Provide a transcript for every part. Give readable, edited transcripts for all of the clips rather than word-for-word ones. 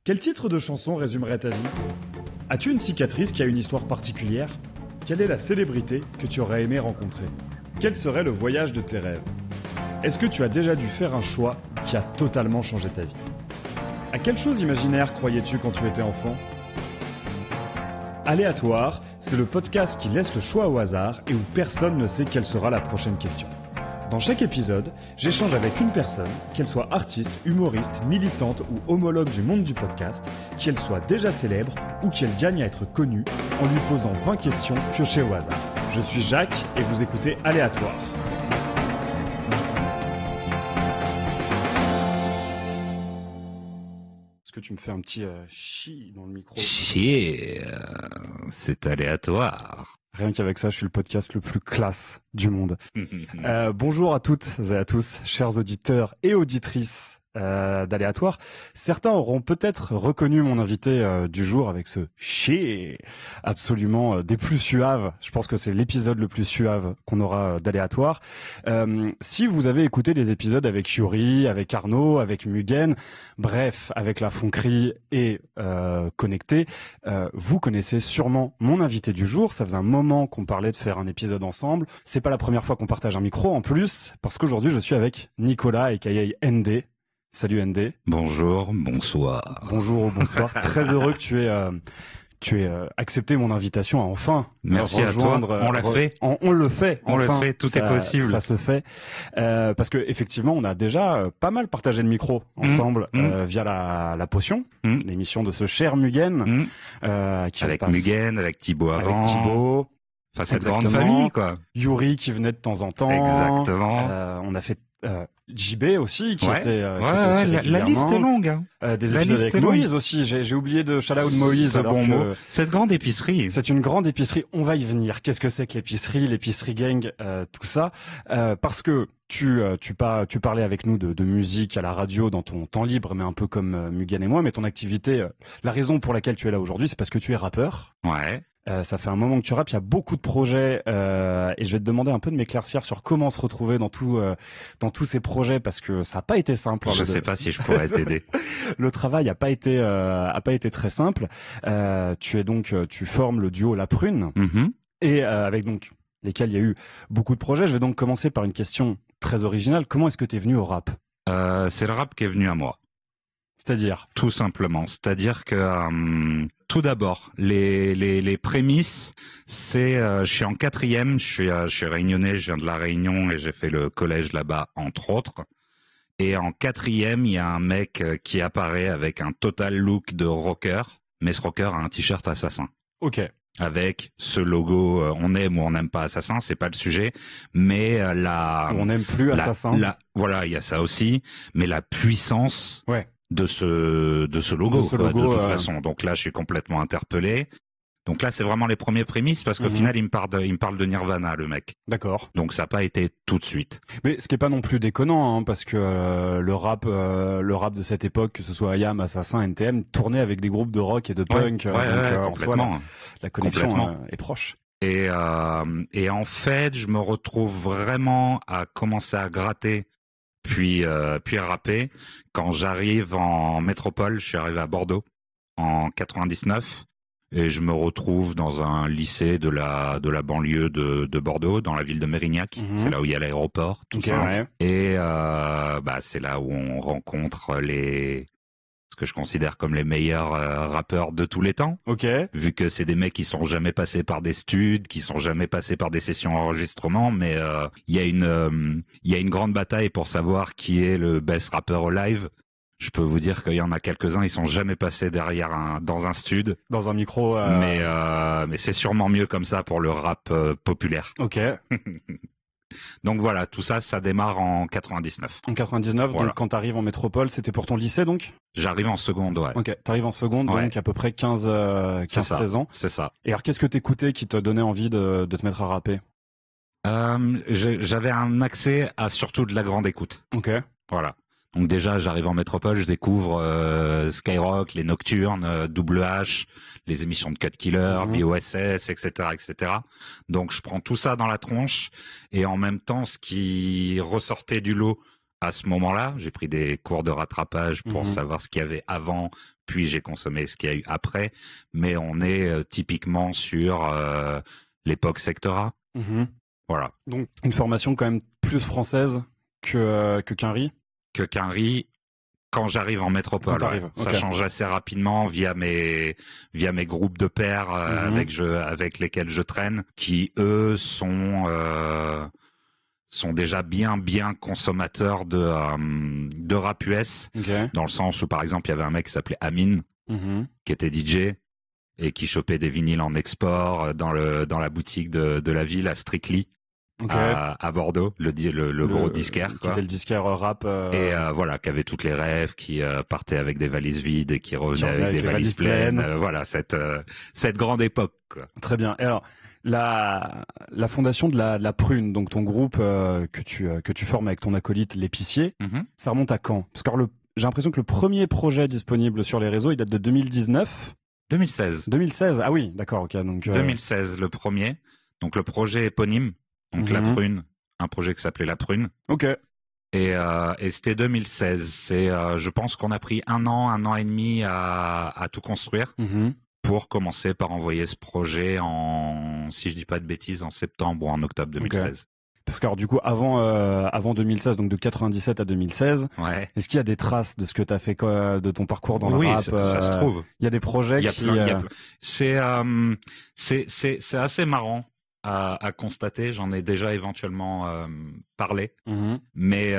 Quel titre de chanson résumerait ta vie? As-tu une cicatrice qui a une histoire particulière? Quelle est la célébrité que tu aurais aimé rencontrer? Quel serait le voyage de tes rêves? Est-ce que tu as déjà dû faire un choix qui a totalement changé ta vie? À quelle chose imaginaire croyais-tu quand tu étais enfant? Aléatoire, c'est le podcast qui laisse le choix au hasard et où personne ne sait quelle sera la prochaine question. Dans chaque épisode, j'échange avec une personne, qu'elle soit artiste, humoriste, militante ou homologue du monde du podcast, qu'elle soit déjà célèbre ou qu'elle gagne à être connue, en lui posant 20 questions piochées au hasard. Je suis Jacques et vous écoutez Aléatoire. Est-ce que tu me fais un petit chi dans le micro? Chier, c'est aléatoire. Rien qu'avec ça, je suis le podcast le plus classe du monde. Bonjour à toutes et à tous, chers auditeurs et auditrices d'Aléatoire. Certains auront peut-être reconnu mon invité du jour avec ce chier absolument des plus suaves. Je pense que c'est l'épisode le plus suave qu'on aura d'Aléatoire. Si vous avez écouté des épisodes avec Yuri, avec Arnaud, avec Mugen, bref, avec la Fonquerie et Connecté, vous connaissez sûrement mon invité du jour. Ça faisait un moment qu'on parlait de faire un épisode ensemble. C'est pas la première fois qu'on partage un micro en plus, parce qu'aujourd'hui je suis avec Nicolas aka ND. Salut ND. Bonjour, bonsoir. Bonjour ou bonsoir. Très heureux que tu aies accepté mon invitation à enfin Merci rejoindre. À toi. On l'a fait. On le fait. On enfin, le fait. Tout est possible. Ça se fait. Parce que effectivement, on a déjà pas mal partagé le micro ensemble via la potion, l'émission de ce cher Mugen. Avec Mugen, avec Thibaut avant. Avec Thibaut. Enfin, cette grande famille, quoi. Yuri qui venait de temps en temps. Exactement. On a fait JB aussi qui était la liste est longue. Hein. Des épisodes avec Moïse aussi. J'ai oublié de shout-out Moïse. Cette grande épicerie. C'est une grande épicerie. On va y venir. Qu'est-ce que c'est que l'épicerie gang, tout ça, parce que tu parlais avec nous de musique à la radio dans ton temps libre, mais un peu comme Mugen et moi. Mais ton activité, la raison pour laquelle tu es là aujourd'hui, c'est parce que tu es rappeur. Ouais. Ça fait un moment que tu rappes, il y a beaucoup de projets et je vais te demander un peu de m'éclaircir sur comment se retrouver dans tous ces projets parce que ça n'a pas été simple. Je sais pas si je pourrais t'aider. Le travail a pas été très simple. Tu formes le duo La Prune et avec donc lesquels il y a eu beaucoup de projets. Je vais donc commencer par une question très originale. Comment est-ce que tu es venu au rap? C'est le rap qui est venu à moi. C'est-à-dire? Tout simplement. C'est-à-dire que tout d'abord, les prémices, c'est je suis en quatrième, je suis réunionnais, je viens de La Réunion et j'ai fait le collège là-bas, entre autres. Et en quatrième, il y a un mec qui apparaît avec un total look de rocker, mais ce rocker a un t-shirt Assassin. Ok. Avec ce logo, on aime ou on n'aime pas Assassin, c'est pas le sujet, mais on n'aime plus Assassin. Voilà, il y a ça aussi, mais la puissance. Ouais. De ce logo, de toute façon. Donc là, je suis complètement interpellé. Donc là, c'est vraiment les premiers prémices parce qu'au final, il me parle de Nirvana, le mec. D'accord. Donc ça n'a pas été tout de suite. Mais ce qui est pas non plus déconnant, hein, parce que le rap de cette époque, que ce soit IAM, Assassin, NTM, tournait avec des groupes de rock et de punk. En soi, la connexion est proche. Et en fait, je me retrouve vraiment à commencer à gratter. Puis à rapper. Quand j'arrive en métropole, je suis arrivé à Bordeaux en 99 et je me retrouve dans un lycée de la banlieue de Bordeaux, dans la ville de Mérignac. C'est là où il y a l'aéroport, tout ça. Ouais. Et c'est là où on rencontre ce que je considère comme les meilleurs rappeurs de tous les temps. Ok. Vu que c'est des mecs qui sont jamais passés par des studs, qui sont jamais passés par des sessions d'enregistrement, mais il y a une grande bataille pour savoir qui est le best rappeur au live. Je peux vous dire qu'il y en a quelques-uns, ils sont jamais passés dans un stud, dans un micro. Mais c'est sûrement mieux comme ça pour le rap populaire. Ok. Donc voilà, tout ça, ça démarre en 99. En 99, voilà. Donc quand t'arrives en métropole, c'était pour ton lycée donc? J'arrive en seconde, ouais. Ok, t'arrives en seconde, donc à peu près 15-16 ans. C'est ça. Et alors qu'est-ce que t'écoutais qui te donnait envie de te mettre à rapper? J'avais un accès à surtout de la grande écoute. Ok. Voilà. Donc déjà, j'arrive en métropole, je découvre Skyrock, les Nocturnes, Double H, les émissions de Cut Killer, BOSS, etc., etc. Donc je prends tout ça dans la tronche et en même temps, ce qui ressortait du lot à ce moment-là. J'ai pris des cours de rattrapage pour savoir ce qu'il y avait avant, puis j'ai consommé ce qu'il y a eu après. Mais on est typiquement sur l'époque Sectora. Voilà. Donc une formation quand même plus française que Quinry. Que Quinry. Quand j'arrive en métropole, ça change assez rapidement via mes groupes de pairs avec lesquels je traîne, qui eux sont déjà bien consommateurs de rap US, dans le sens où par exemple il y avait un mec qui s'appelait Amine, qui était DJ et qui chopait des vinyles en export dans la boutique de la ville à Strictly. À Bordeaux, le gros disquaire, qui était le disquaire rap et voilà, qui avait toutes les rêves, qui partait avec des valises vides et qui revenait avec des valises pleines. Voilà, cette grande époque, quoi. Très bien. Et alors la fondation de la Prune, donc ton groupe que tu formes avec ton acolyte l'épicier, ça remonte à quand? Parce que j'ai l'impression que le premier projet disponible sur les réseaux, il date de 2019. 2016. 2016. Ah oui, d'accord, OK. Donc 2016 le premier. Donc le projet éponyme. Donc La Prune, un projet qui s'appelait La Prune. OK. Et c'était 2016. Je pense qu'on a pris un an et demi à tout construire pour commencer par envoyer ce projet si je dis pas de bêtises, en septembre ou en octobre 2016. Okay. Parce que alors, du coup, avant 2016, donc de 97 à 2016, est-ce qu'il y a des traces de ce que tu as fait de ton parcours dans le rap? Oui, ça se trouve. Il y a des projets C'est assez marrant à constater. J'en ai déjà éventuellement parlé, mais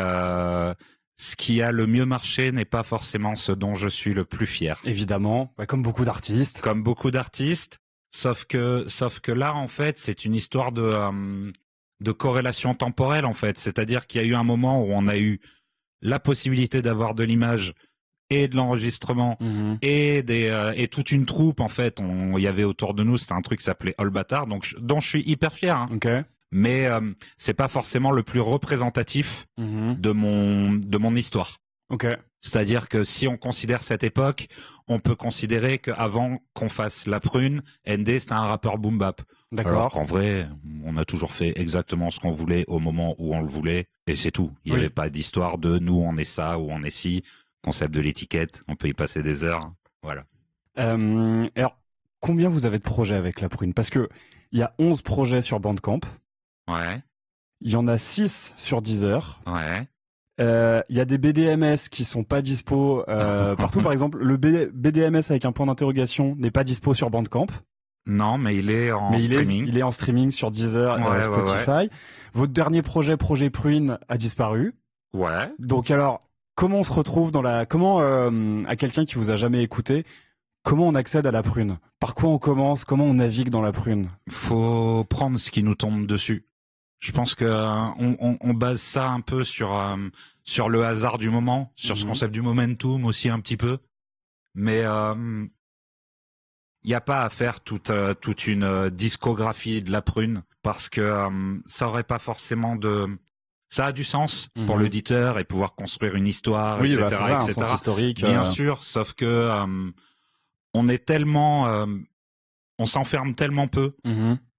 ce qui a le mieux marché n'est pas forcément ce dont je suis le plus fier. Évidemment, comme beaucoup d'artistes. Comme beaucoup d'artistes, sauf que là en fait c'est une histoire de corrélation temporelle en fait. C'est-à-dire qu'il y a eu un moment où on a eu la possibilité d'avoir de l'image et de l'enregistrement et toute une troupe en fait. Il y avait autour de nous, c'était un truc qui s'appelait All Bâtard, dont je suis hyper fier. Mais c'est pas forcément le plus représentatif de mon histoire. C'est-à-dire que si on considère cette époque, on peut considérer qu'avant qu'on fasse La Prune, ND c'était un rappeur boom bap. Alors qu'en vrai, on a toujours fait exactement ce qu'on voulait au moment où on le voulait et c'est tout. Il n'y avait pas d'histoire de nous on est ça ou on est ci. Concept de l'étiquette, on peut y passer des heures. Voilà. Alors, combien vous avez de projets avec La Prune? Parce que il y a 11 projets sur Bandcamp. Ouais. Il y en a 6 sur Deezer. Ouais. Il y a des BDMS qui sont pas dispo partout. Par exemple, le BDMS avec un point d'interrogation n'est pas dispo sur Bandcamp. Non, mais il est en streaming. Il est en streaming sur Deezer et Spotify. Ouais. Votre dernier projet Prune, a disparu. Ouais. Donc alors, comment on se retrouve à quelqu'un qui vous a jamais écouté, comment on accède à La Prune? Par quoi on commence? Comment on navigue dans La Prune? Faut prendre ce qui nous tombe dessus. Je pense que on base ça un peu sur le hasard du moment, sur ce concept du momentum aussi un petit peu. Mais il n'y a pas à faire toute une discographie de La Prune parce que ça aurait pas forcément ça a du sens pour l'auditeur et pouvoir construire une histoire, etc., un sens historique. Bien sûr, sauf que on est tellement, on s'enferme tellement peu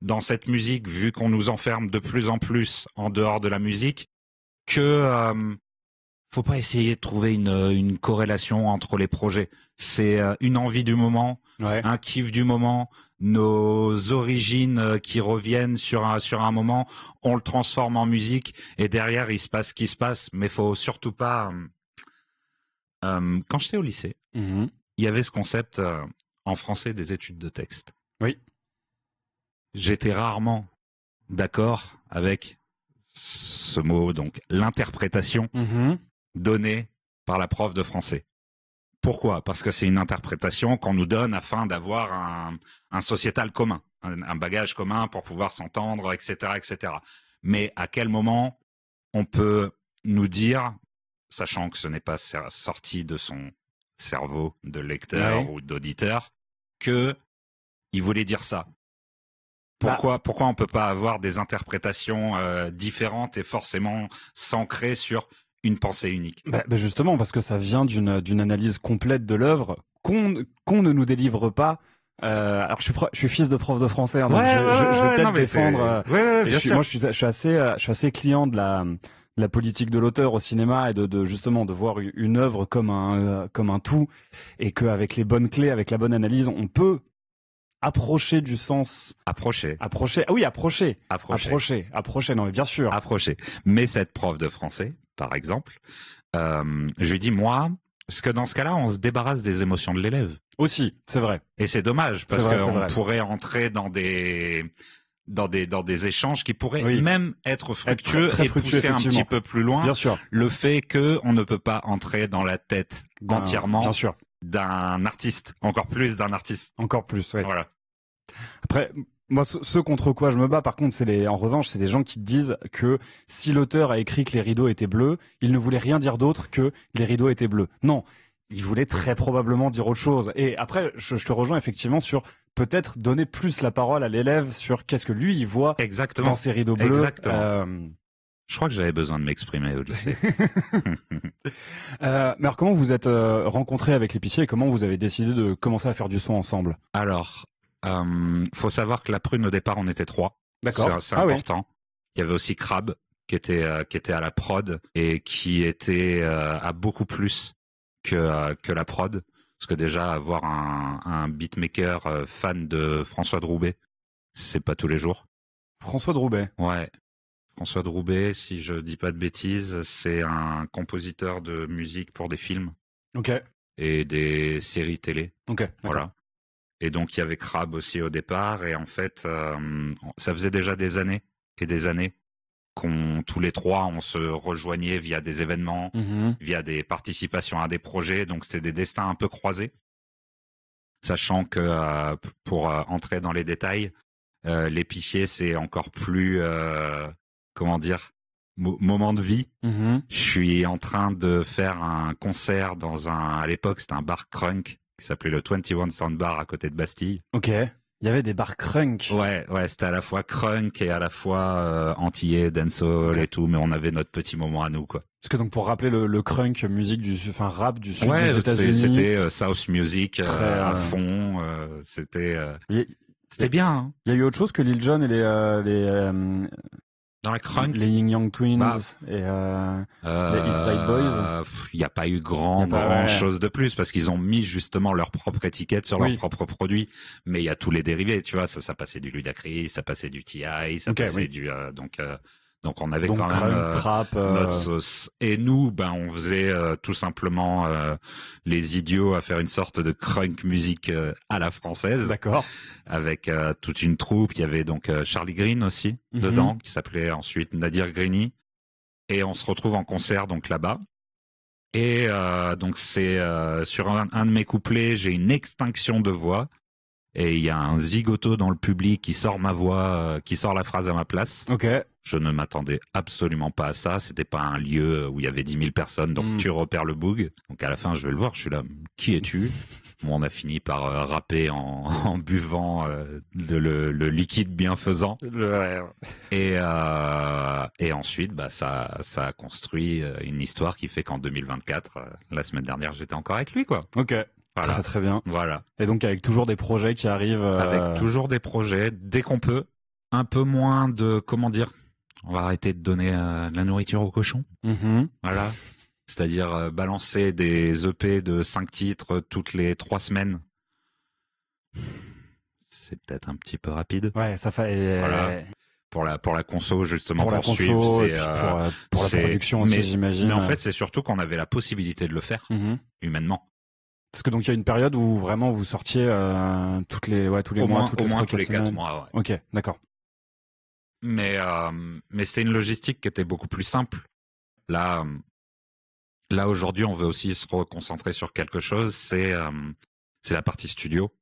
dans cette musique, vu qu'on nous enferme de plus en plus en dehors de la musique, que faut pas essayer de trouver une corrélation entre les projets. C'est une envie du moment, un kiff du moment, nos origines qui reviennent sur un moment, on le transforme en musique et derrière il se passe ce qui se passe. Mais faut surtout pas. Quand j'étais au lycée, il y avait ce concept en français des études de texte. Oui. J'étais rarement d'accord avec ce mot, donc l'interprétation donnée par la prof de français. Pourquoi? Parce que c'est une interprétation qu'on nous donne afin d'avoir un sociétal commun, un bagage commun pour pouvoir s'entendre, etc., etc. Mais à quel moment on peut nous dire, sachant que ce n'est pas sorti de son cerveau de lecteur ou d'auditeur, que il voulait dire ça? Pourquoi on peut pas avoir des interprétations différentes et forcément s'ancrer sur une pensée unique? Justement, parce que ça vient d'une analyse complète de l'œuvre qu'on ne nous délivre pas. Alors je suis fils de prof de français, hein, donc je vais peut-être défendre. Bien sûr. Moi, je suis assez client de la politique de l'auteur au cinéma et justement de voir une œuvre comme un tout, et qu'avec les bonnes clés, avec la bonne analyse, on peut approcher du sens. Approcher. Ah oui, approcher. Non, mais bien sûr. Approcher. Mais cette prof de français, par exemple, je lui dis, moi, parce que dans ce cas-là, on se débarrasse des émotions de l'élève. Aussi, c'est vrai. Et c'est dommage, parce qu'on pourrait entrer dans des échanges qui pourraient même être fructueux et pousser un petit peu plus loin. Bien sûr. Le fait que on ne peut pas entrer dans la tête entièrement bien sûr. d'un artiste, encore plus d'un artiste. Encore plus, ouais. Voilà. Après, moi, ce contre quoi je me bats, par contre, en revanche, c'est les gens qui disent que si l'auteur a écrit que les rideaux étaient bleus, il ne voulait rien dire d'autre que les rideaux étaient bleus. Non, il voulait très probablement dire autre chose. Et après, je te rejoins effectivement sur peut-être donner plus la parole à l'élève sur qu'est-ce que lui, il voit dans ces rideaux bleus. Exactement. Je crois que j'avais besoin de m'exprimer au lycée. Mais alors, comment vous êtes rencontrés avec l'épicier et comment vous avez décidé de commencer à faire du son ensemble? Alors, faut savoir que la Prune, au départ, on était 3. D'accord. C'est important. Oui. Il y avait aussi Crab, qui était à la prod et qui était à beaucoup plus que la prod. Parce que déjà, avoir un beatmaker fan de François Droubet, c'est pas tous les jours. François Droubet. Ouais. François Droubet, si je dis pas de bêtises, c'est un compositeur de musique pour des films. Ok. Et des séries télé. Ok. Voilà. Et donc il y avait Crab aussi au départ. Et en fait, ça faisait déjà des années et des années tous les trois, on se rejoignait via des événements, via des participations à des projets. Donc c'est des destins un peu croisés. Sachant que pour entrer dans les détails, l'épicier c'est encore plus comment dire, moment de vie. Je suis en train de faire un concert à l'époque, c'était un bar crunk qui s'appelait le 21 Sound Bar à côté de Bastille. Ok. Il y avait des bars crunk. Ouais, c'était à la fois crunk et à la fois antillais, dancehall et tout, mais on avait notre petit moment à nous, quoi. Parce que donc pour rappeler le crunk, musique rap du sud des États-Unis. C'était South Music à fond. C'était bien. Hein. Il y a eu autre chose que Lil Jon et dans la crunk, les Ying Yang Twins et les East Side Boys. Il n'y a pas eu grand chose de plus parce qu'ils ont mis justement leur propre étiquette sur leurs propres produits. Mais il y a tous les dérivés, tu vois. Ça passait du Ludacris, ça passait du T.I., ça passait du donc on avait quand même trap, notre sauce. Et nous, on faisait tout simplement les idiots à faire une sorte de crunk musique à la française. D'accord. Avec toute une troupe. Il y avait donc Charlie Green aussi dedans, qui s'appelait ensuite Nadir Greeny. Et on se retrouve en concert donc là-bas. Et donc c'est sur un de mes couplets, j'ai une extinction de voix. Et il y a un zigoto dans le public qui sort ma voix, qui sort la phrase à ma place. Ok. Je ne m'attendais absolument pas à ça. C'était pas un lieu où il y avait 10 000 personnes, donc tu repères le boug. Donc à la fin, je vais le voir, je suis là, qui es-tu? Bon, on a fini par rapper en buvant le liquide bienfaisant. Et ensuite, ça a construit une histoire qui fait qu'en 2024, la semaine dernière, j'étais encore avec lui, quoi. Ok. Voilà. Très très bien. Voilà. Et donc avec toujours des projets qui arrivent. Avec toujours des projets, dès qu'on peut. Un peu moins de, comment dire, on va arrêter de donner de la nourriture aux cochons. Voilà. C'est-à-dire balancer des EP de 5 titres toutes les 3 semaines. C'est peut-être un petit peu rapide. Ouais, ça fait. Voilà. Pour la conso, justement, pour la conso, suivre, pour la production aussi, j'imagine. Mais en fait, c'est surtout qu'on avait la possibilité de le faire, humainement. Parce que donc il y a une période où vraiment vous sortiez tous les mois, au moins tous les 4 mois. Ouais. Ok, d'accord. Mais c'était une logistique qui était beaucoup plus simple. Là aujourd'hui, on veut aussi se reconcentrer sur quelque chose. C'est la partie studio.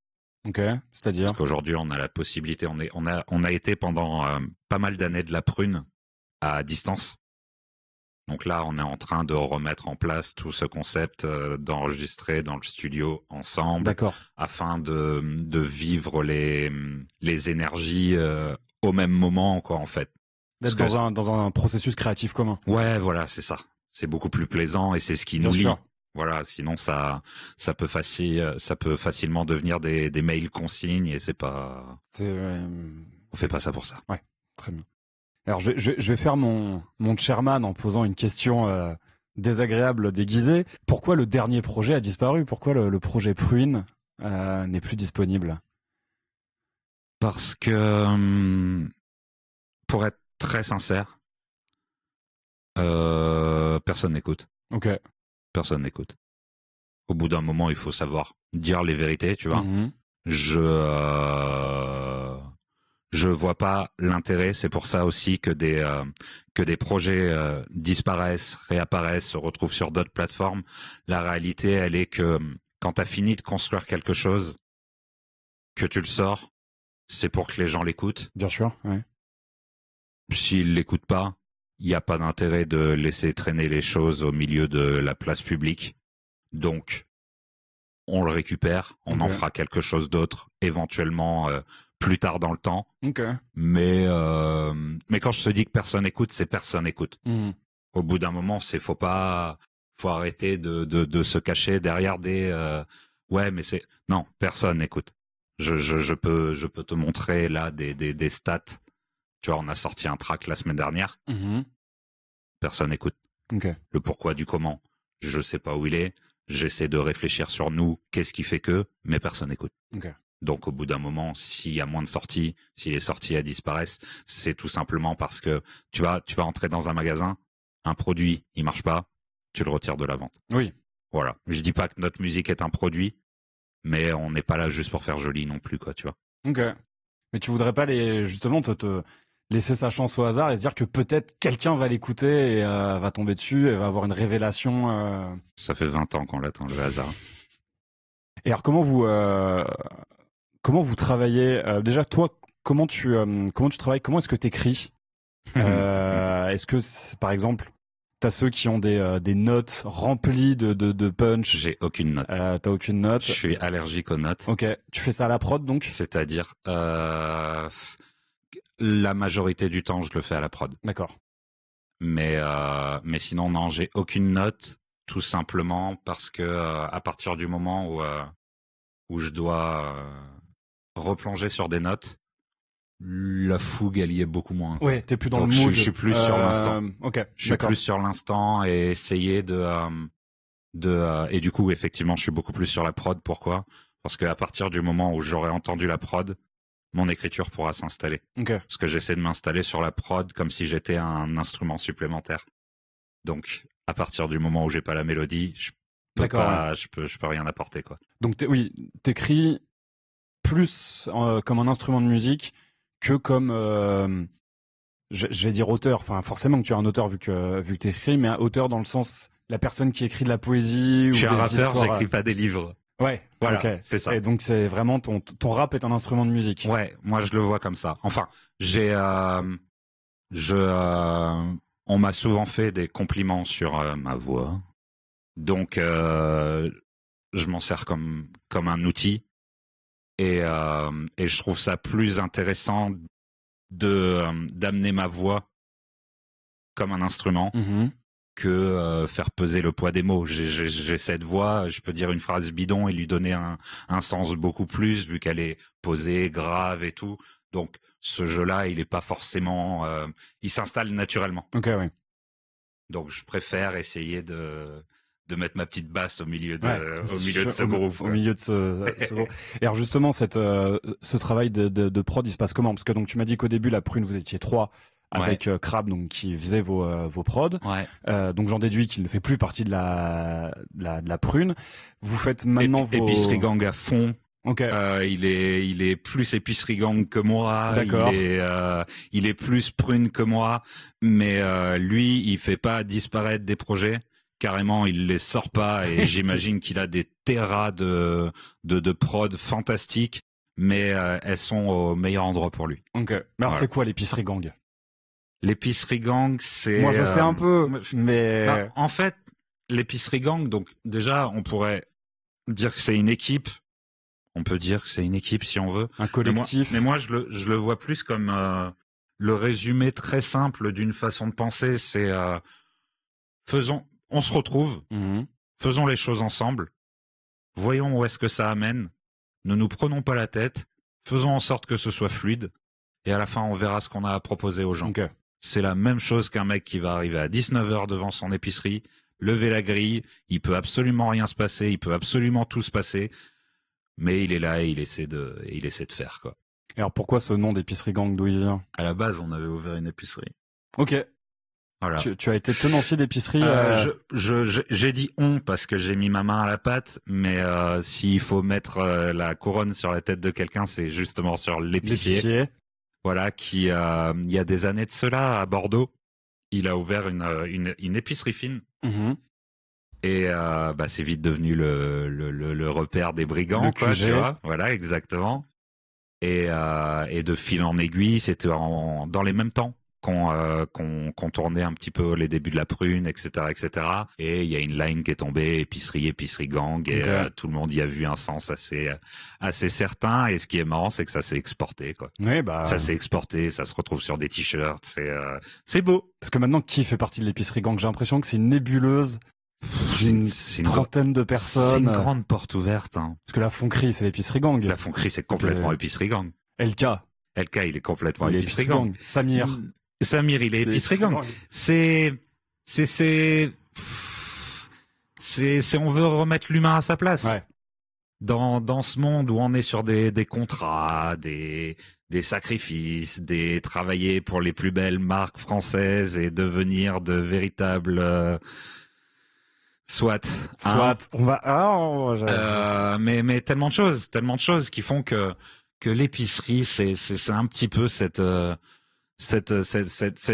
Ok, c'est-à-dire parce qu'aujourd'hui, on a la possibilité. On a été pendant pas mal d'années de la Prune à distance. Donc là, on est en train de remettre en place tout ce concept d'enregistrer dans le studio ensemble, afin de vivre les énergies au même moment, quoi, en fait. D'être dans un processus créatif commun. Ouais, voilà, c'est ça. C'est beaucoup plus plaisant et c'est ce qui nous lie. Voilà, sinon ça peut facilement devenir des mails consignes et c'est pas. On fait pas ça pour ça. Ouais, très bien. Alors je vais faire mon chairman en posant une question désagréable déguisée. Pourquoi le dernier projet a disparu? Pourquoi le projet Pruine n'est plus disponible? Parce que, pour être très sincère, personne n'écoute. Ok. Personne n'écoute. Au bout d'un moment, il faut savoir dire les vérités, tu vois. Mhm. Je vois pas l'intérêt. C'est pour ça aussi que des projets disparaissent, réapparaissent, se retrouvent sur d'autres plateformes. La réalité, elle est que quand t'as fini de construire quelque chose, que tu le sors, c'est pour que les gens l'écoutent. Bien sûr. Ouais. S'ils l'écoutent pas, il n'y a pas d'intérêt de laisser traîner les choses au milieu de la place publique. Donc, on le récupère, on en fera quelque chose d'autre, éventuellement plus tard dans le temps. Okay. Mais quand je te dis que personne écoute, c'est personne écoute. Mmh. Au bout d'un moment, faut arrêter de se cacher derrière des ouais, mais c'est non, personne écoute. Je peux te montrer là des stats. Tu vois, on a sorti un track la semaine dernière. Mmh. Personne écoute. Okay. Le pourquoi du comment, je sais pas où il est. J'essaie de réfléchir sur nous, qu'est-ce qui fait que, mais personne n'écoute. Okay. Donc au bout d'un moment, s'il y a moins de sorties, si les sorties disparaissent, c'est tout simplement parce que tu vas entrer dans un magasin, un produit, il marche pas, tu le retires de la vente. Oui. Voilà. Je dis pas que notre musique est un produit, mais on n'est pas là juste pour faire joli non plus, quoi, tu vois. Ok. Mais tu voudrais pas justement te laisser sa chance au hasard et se dire que peut-être quelqu'un va l'écouter et va tomber dessus et va avoir une révélation. Ça fait 20 ans qu'on l'attend, le hasard. Et alors comment vous travaillez déjà toi comment tu travailles, comment est-ce que tu écris est-ce que par exemple t'as ceux qui ont des notes remplies de punch? J'ai aucune note. T'as aucune note? Je suis allergique aux notes. Ok, tu fais ça à la prod donc? C'est-à-dire la majorité du temps je le fais à la prod. D'accord. Mais sinon non, j'ai aucune note, tout simplement parce que à partir du moment où je dois replonger sur des notes, la fougue elle y est beaucoup moins. Ouais, t'es plus dans donc le mood. je suis plus sur l'instant. Ok. Je suis plus sur l'instant et essayer et du coup effectivement je suis beaucoup plus sur la prod. Pourquoi? Parce qu'à partir du moment où j'aurai entendu la prod, mon écriture pourra s'installer. Okay. Parce que j'essaie de m'installer sur la prod comme si j'étais un instrument supplémentaire. Donc, à partir du moment où j'ai pas la mélodie, je peux pas, ouais. je peux rien apporter, quoi. Donc, t'écris plus comme un instrument de musique que comme, je vais dire auteur. Enfin, forcément que tu es un auteur vu que t'écris, mais un auteur dans le sens la personne qui écrit de la poésie ou des histoires. Je suis un rappeur, j'écris pas des livres. Ouais, voilà, okay. C'est ça. Et donc c'est vraiment ton rap est un instrument de musique. Ouais, moi je le vois comme ça. Enfin, on m'a souvent fait des compliments sur ma voix, donc je m'en sers comme un outil et je trouve ça plus intéressant d'amener ma voix comme un instrument. Mm-hmm. Que faire peser le poids des mots. J'ai cette voix, je peux dire une phrase bidon et lui donner un sens beaucoup plus, vu qu'elle est posée, grave et tout. Donc, ce jeu-là, il est pas forcément... il s'installe naturellement. Ok, oui. Donc, je préfère essayer de mettre ma petite basse au milieu de ce groove. Au milieu de ce groove. Et alors, justement, ce travail de prod, il se passe comment? Parce que donc, tu m'as dit qu'au début, la Prune, vous étiez 3. Avec Crab, donc qui faisait vos prods. Ouais. Donc j'en déduis qu'il ne fait plus partie de la Prune. Vous faites maintenant vos Épicerie Gang à fond. Okay. Il est plus Épicerie Gang que moi. D'accord. Il est plus Prune que moi, mais lui, il fait pas disparaître des projets. Carrément, il les sort pas et j'imagine qu'il a des terras de prod fantastiques, mais elles sont au meilleur endroit pour lui. Ok. Mais alors c'est quoi l'Épicerie Gang? L'épicerie gang, c'est... Moi, je sais un peu, mais... Ben, en fait, l'épicerie gang, donc déjà, on pourrait dire que c'est une équipe. On peut dire que c'est une équipe si on veut. Un collectif. Mais moi je le vois plus comme le résumé très simple d'une façon de penser. C'est on se retrouve, faisons les choses ensemble, voyons où est-ce que ça amène, ne nous prenons pas la tête, faisons en sorte que ce soit fluide, et à la fin, on verra ce qu'on a à proposer aux gens. Okay. c'est la même chose qu'un mec qui va arriver à 19h devant son épicerie, lever la grille, il peut absolument rien se passer, il peut absolument tout se passer, mais il est là et il essaie de faire, quoi. Et alors pourquoi ce nom d'épicerie gang, d'où il vient? À la base, on avait ouvert une épicerie. Ok. Voilà. Tu as été tenancier d'épicerie. J'ai dit on parce que j'ai mis ma main à la pâte, mais s'il faut mettre la couronne sur la tête de quelqu'un, c'est justement sur l'épicier. Voilà, qui il y a des années de cela à Bordeaux, il a ouvert une épicerie fine. Mm-hmm. Et c'est vite devenu le repère des brigands, quoi, tu vois. Voilà, exactement. Et de fil en aiguille, c'était dans les mêmes temps qu'on tournait un petit peu les débuts de la prune, etc., etc. Et il y a une line qui est tombée, épicerie gang, et tout le monde y a vu un sens assez certain. Et ce qui est marrant, c'est que ça s'est exporté, quoi. Oui, ça s'est exporté, ça se retrouve sur des t-shirts, c'est beau. Parce que maintenant, qui fait partie de l'épicerie gang? J'ai l'impression que c'est une nébuleuse. Une trentaine de personnes. C'est une grande porte ouverte. Hein. Parce que la Fonquerie, c'est l'épicerie gang. La Fonquerie, c'est complètement épicerie gang. LK, il est complètement épicerie gang. Samir, il est épicerie gang. On veut remettre l'humain à sa place. Ouais. Dans ce monde où on est sur des contrats, des sacrifices, travailler pour les plus belles marques françaises et devenir de véritables Soit, on va. Mais tellement de choses qui font que l'épicerie c'est un petit peu cette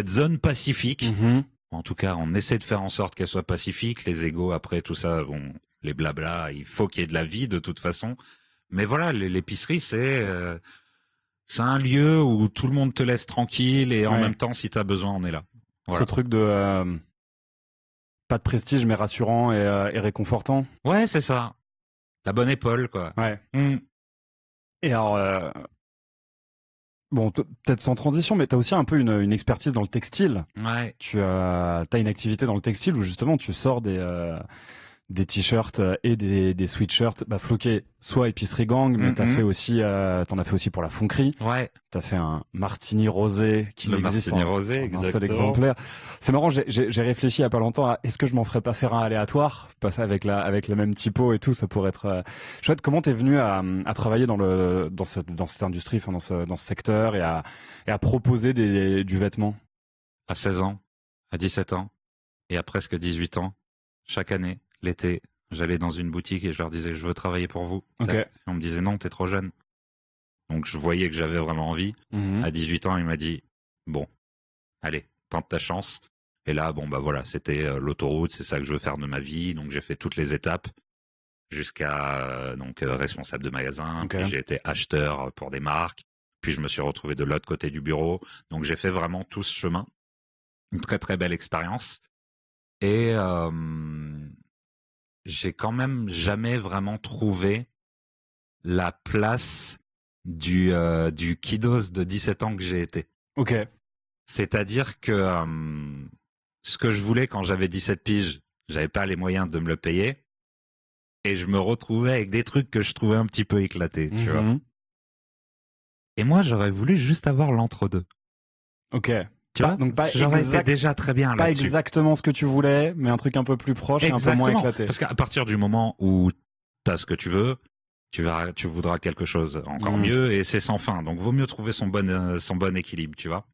zone pacifique. Mm-hmm. En tout cas, on essaie de faire en sorte qu'elle soit pacifique. Les égos après tout ça, bon, les blabla, il faut qu'il y ait de la vie de toute façon. Mais voilà, l'épicerie c'est un lieu où tout le monde te laisse tranquille et en même temps, si t'as besoin, on est là. Voilà. Ce truc de pas de prestige, mais rassurant et réconfortant. Ouais, c'est ça. La bonne épaule, quoi. Ouais. Et alors, bon, peut-être sans transition, mais tu as aussi un peu une expertise dans le textile. Ouais. Tu as une activité dans le textile où justement tu sors des t-shirts et des sweatshirts floqués, soit épicerie gang, mais t'en as fait aussi pour la Fonquerie. Ouais. T'as fait un martini rosé qui n'existe en un seul exemplaire. C'est marrant, j'ai réfléchi il y a pas longtemps à est-ce que je m'en ferais pas faire un aléatoire, passer avec la même typo et tout, ça pourrait être chouette. Comment t'es venu à travailler dans cette industrie, enfin dans ce secteur et à proposer du vêtement? À 16 ans, à 17 ans et à presque 18 ans, chaque année. L'été, j'allais dans une boutique et je leur disais je veux travailler pour vous. Okay. On me disait non, t'es trop jeune. Donc je voyais que j'avais vraiment envie. Mm-hmm. À 18 ans, il m'a dit bon, allez, tente ta chance. Et là, voilà, c'était l'autoroute, c'est ça que je veux faire de ma vie. Donc j'ai fait toutes les étapes jusqu'à responsable de magasin. Okay. Puis j'ai été acheteur pour des marques. Puis je me suis retrouvé de l'autre côté du bureau. Donc j'ai fait vraiment tout ce chemin. Une très très belle expérience. Et j'ai quand même jamais vraiment trouvé la place du kiddos de 17 ans que j'ai été. Ok. C'est-à-dire que ce que je voulais quand j'avais 17 piges, j'avais pas les moyens de me le payer. Et je me retrouvais avec des trucs que je trouvais un petit peu éclatés, tu vois. Et moi, j'aurais voulu juste avoir l'entre-deux. Ok. Tu vois, donc j'aurais été déjà très bien là-dessus. Pas exactement ce que tu voulais, mais un truc un peu plus proche et un peu moins éclaté. Parce qu'à partir du moment où t'as ce que tu veux, tu voudras quelque chose encore mieux et c'est sans fin. Donc vaut mieux trouver son bon équilibre, tu vois.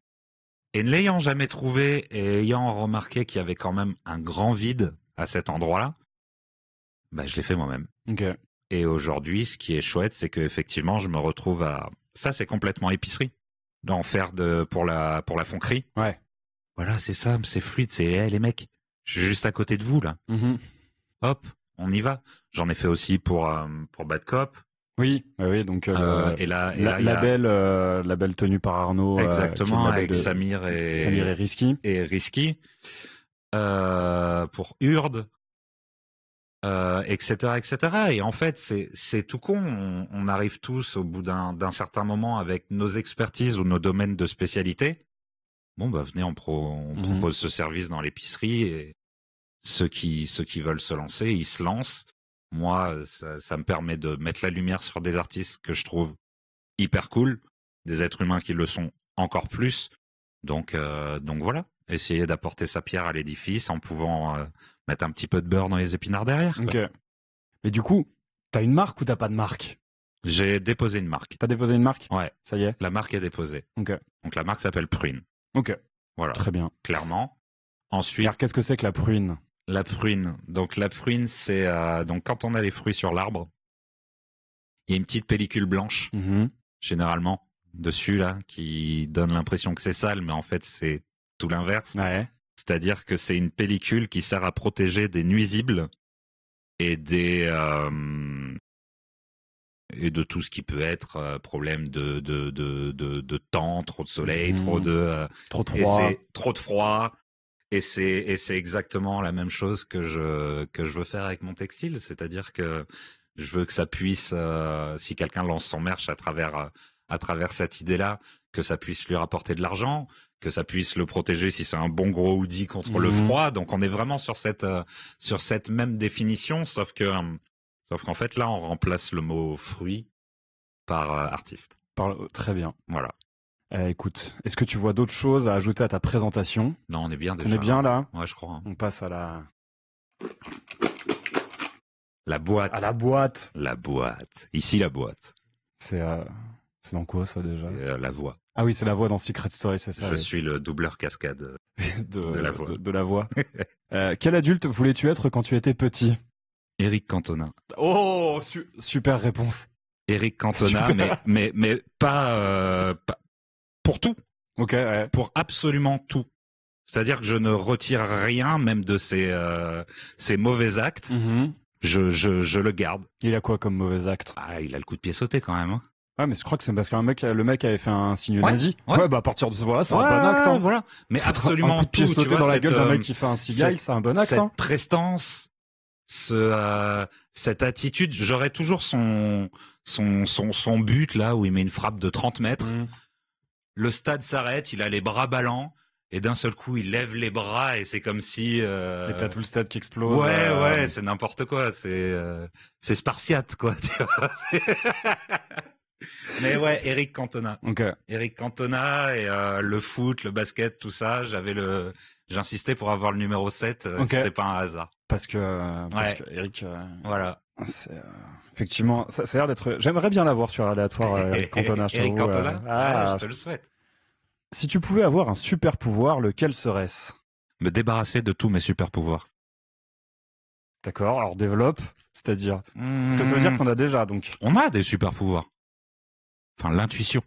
Et ne l'ayant jamais trouvé et ayant remarqué qu'il y avait quand même un grand vide à cet endroit-là, je l'ai fait moi-même. Okay. Et aujourd'hui, ce qui est chouette, c'est que effectivement, je me retrouve à ça, c'est complètement épicerie. D'en faire pour la Fonquerie. Ouais. Voilà, c'est ça, c'est fluide, c'est les mecs, je suis juste à côté de vous là. Hop, on y va. J'en ai fait aussi pour Bad Cop. Oui, donc la belle tenue par Arnaud. Exactement, avec Samir et Risky. Et Risky. Pour Urde. Etc., etc. Et en fait, c'est tout con. On arrive tous au bout d'un certain moment avec nos expertises ou nos domaines de spécialité. Bon, venez, on propose ce service dans l'épicerie et ceux qui veulent se lancer, ils se lancent. Moi, ça me permet de mettre la lumière sur des artistes que je trouve hyper cool, des êtres humains qui le sont encore plus, Donc voilà, essayer d'apporter sa pierre à l'édifice en pouvant mettre un petit peu de beurre dans les épinards derrière. Quoi. Ok. Mais du coup, t'as une marque ou t'as pas de marque? J'ai déposé une marque. T'as déposé une marque? Ouais. Ça y est? La marque est déposée. Ok. Donc la marque s'appelle Pruine. Ok. Voilà. Très bien. Clairement. Ensuite, Alors, qu'est-ce que c'est que la pruine? la pruine. Donc la pruine, c'est donc quand on a les fruits sur l'arbre, il y a une petite pellicule blanche, généralement, dessus là, qui donne l'impression que c'est sale, mais en fait c'est tout l'inverse. Ouais. C'est-à-dire que c'est une pellicule qui sert à protéger des nuisibles et et de tout ce qui peut être problème de temps, trop de soleil, trop de froid. trop de froid. Et c'est exactement la même chose que je veux faire avec mon textile, c'est-à-dire que je veux que ça puisse, si quelqu'un lance son merch à travers cette idée-là, que ça puisse lui rapporter de l'argent, que ça puisse le protéger si c'est un bon gros hoodie contre le froid. Donc on est vraiment sur cette même définition, sauf qu'en fait là on remplace le mot fruit par artiste. Très bien. Voilà. Écoute, est-ce que tu vois d'autres choses à ajouter à ta présentation? Non, on est bien déjà. On est bien là? Ouais, je crois. On passe à la boîte. À la boîte. La boîte. Ici, la boîte. C'est dans quoi ça déjà? La voix. Ah oui, c'est la voix dans Secret Story, c'est ça. Je suis le doubleur cascade de la voix. De la voix. Quel adulte voulais-tu être quand tu étais petit? Éric Cantona. Oh, super réponse. Éric Cantona, mais pas pour tout. Ok, ouais. Pour absolument tout. C'est-à-dire que je ne retire rien, même de ses mauvais actes. Je le garde. Il a quoi comme mauvais acte? Ah, il a le coup de pied sauté quand même. Hein. Ouais, mais je crois que c'est parce le mec avait fait un signe nazi. Ouais. Ouais, bah à partir de ce moment-là, c'est un bon acte. Hein. Voilà. Mais absolument un coup de pied tout. sauté Tu vois, dans la gueule d'un mec qui fait un cigale, c'est un bon acte. Cette prestance, cette attitude, j'aurais toujours son but là où il met une frappe de 30 mètres. Le stade s'arrête, il a les bras ballants. Et d'un seul coup, il lève les bras et c'est comme si... Et t'as tout le stade qui explose. Ouais, c'est n'importe quoi. C'est spartiate, quoi. Tu vois, mais ouais, Éric Cantona. Okay. Éric Cantona et le foot, le basket, tout ça. J'insistais pour avoir le numéro 7. C'était pas un hasard. Parce que Éric... Voilà. C'est... Effectivement, ça a l'air d'être... J'aimerais bien l'avoir sur Aléatoire, Éric Cantona. Éric Cantona, je te le souhaite. Si tu pouvais avoir un super pouvoir, lequel serait-ce? Me débarrasser de tous mes super pouvoirs. D'accord, alors développe, c'est-à-dire... Parce que ça veut dire qu'on a déjà, donc... On a des super pouvoirs. Enfin, l'intuition.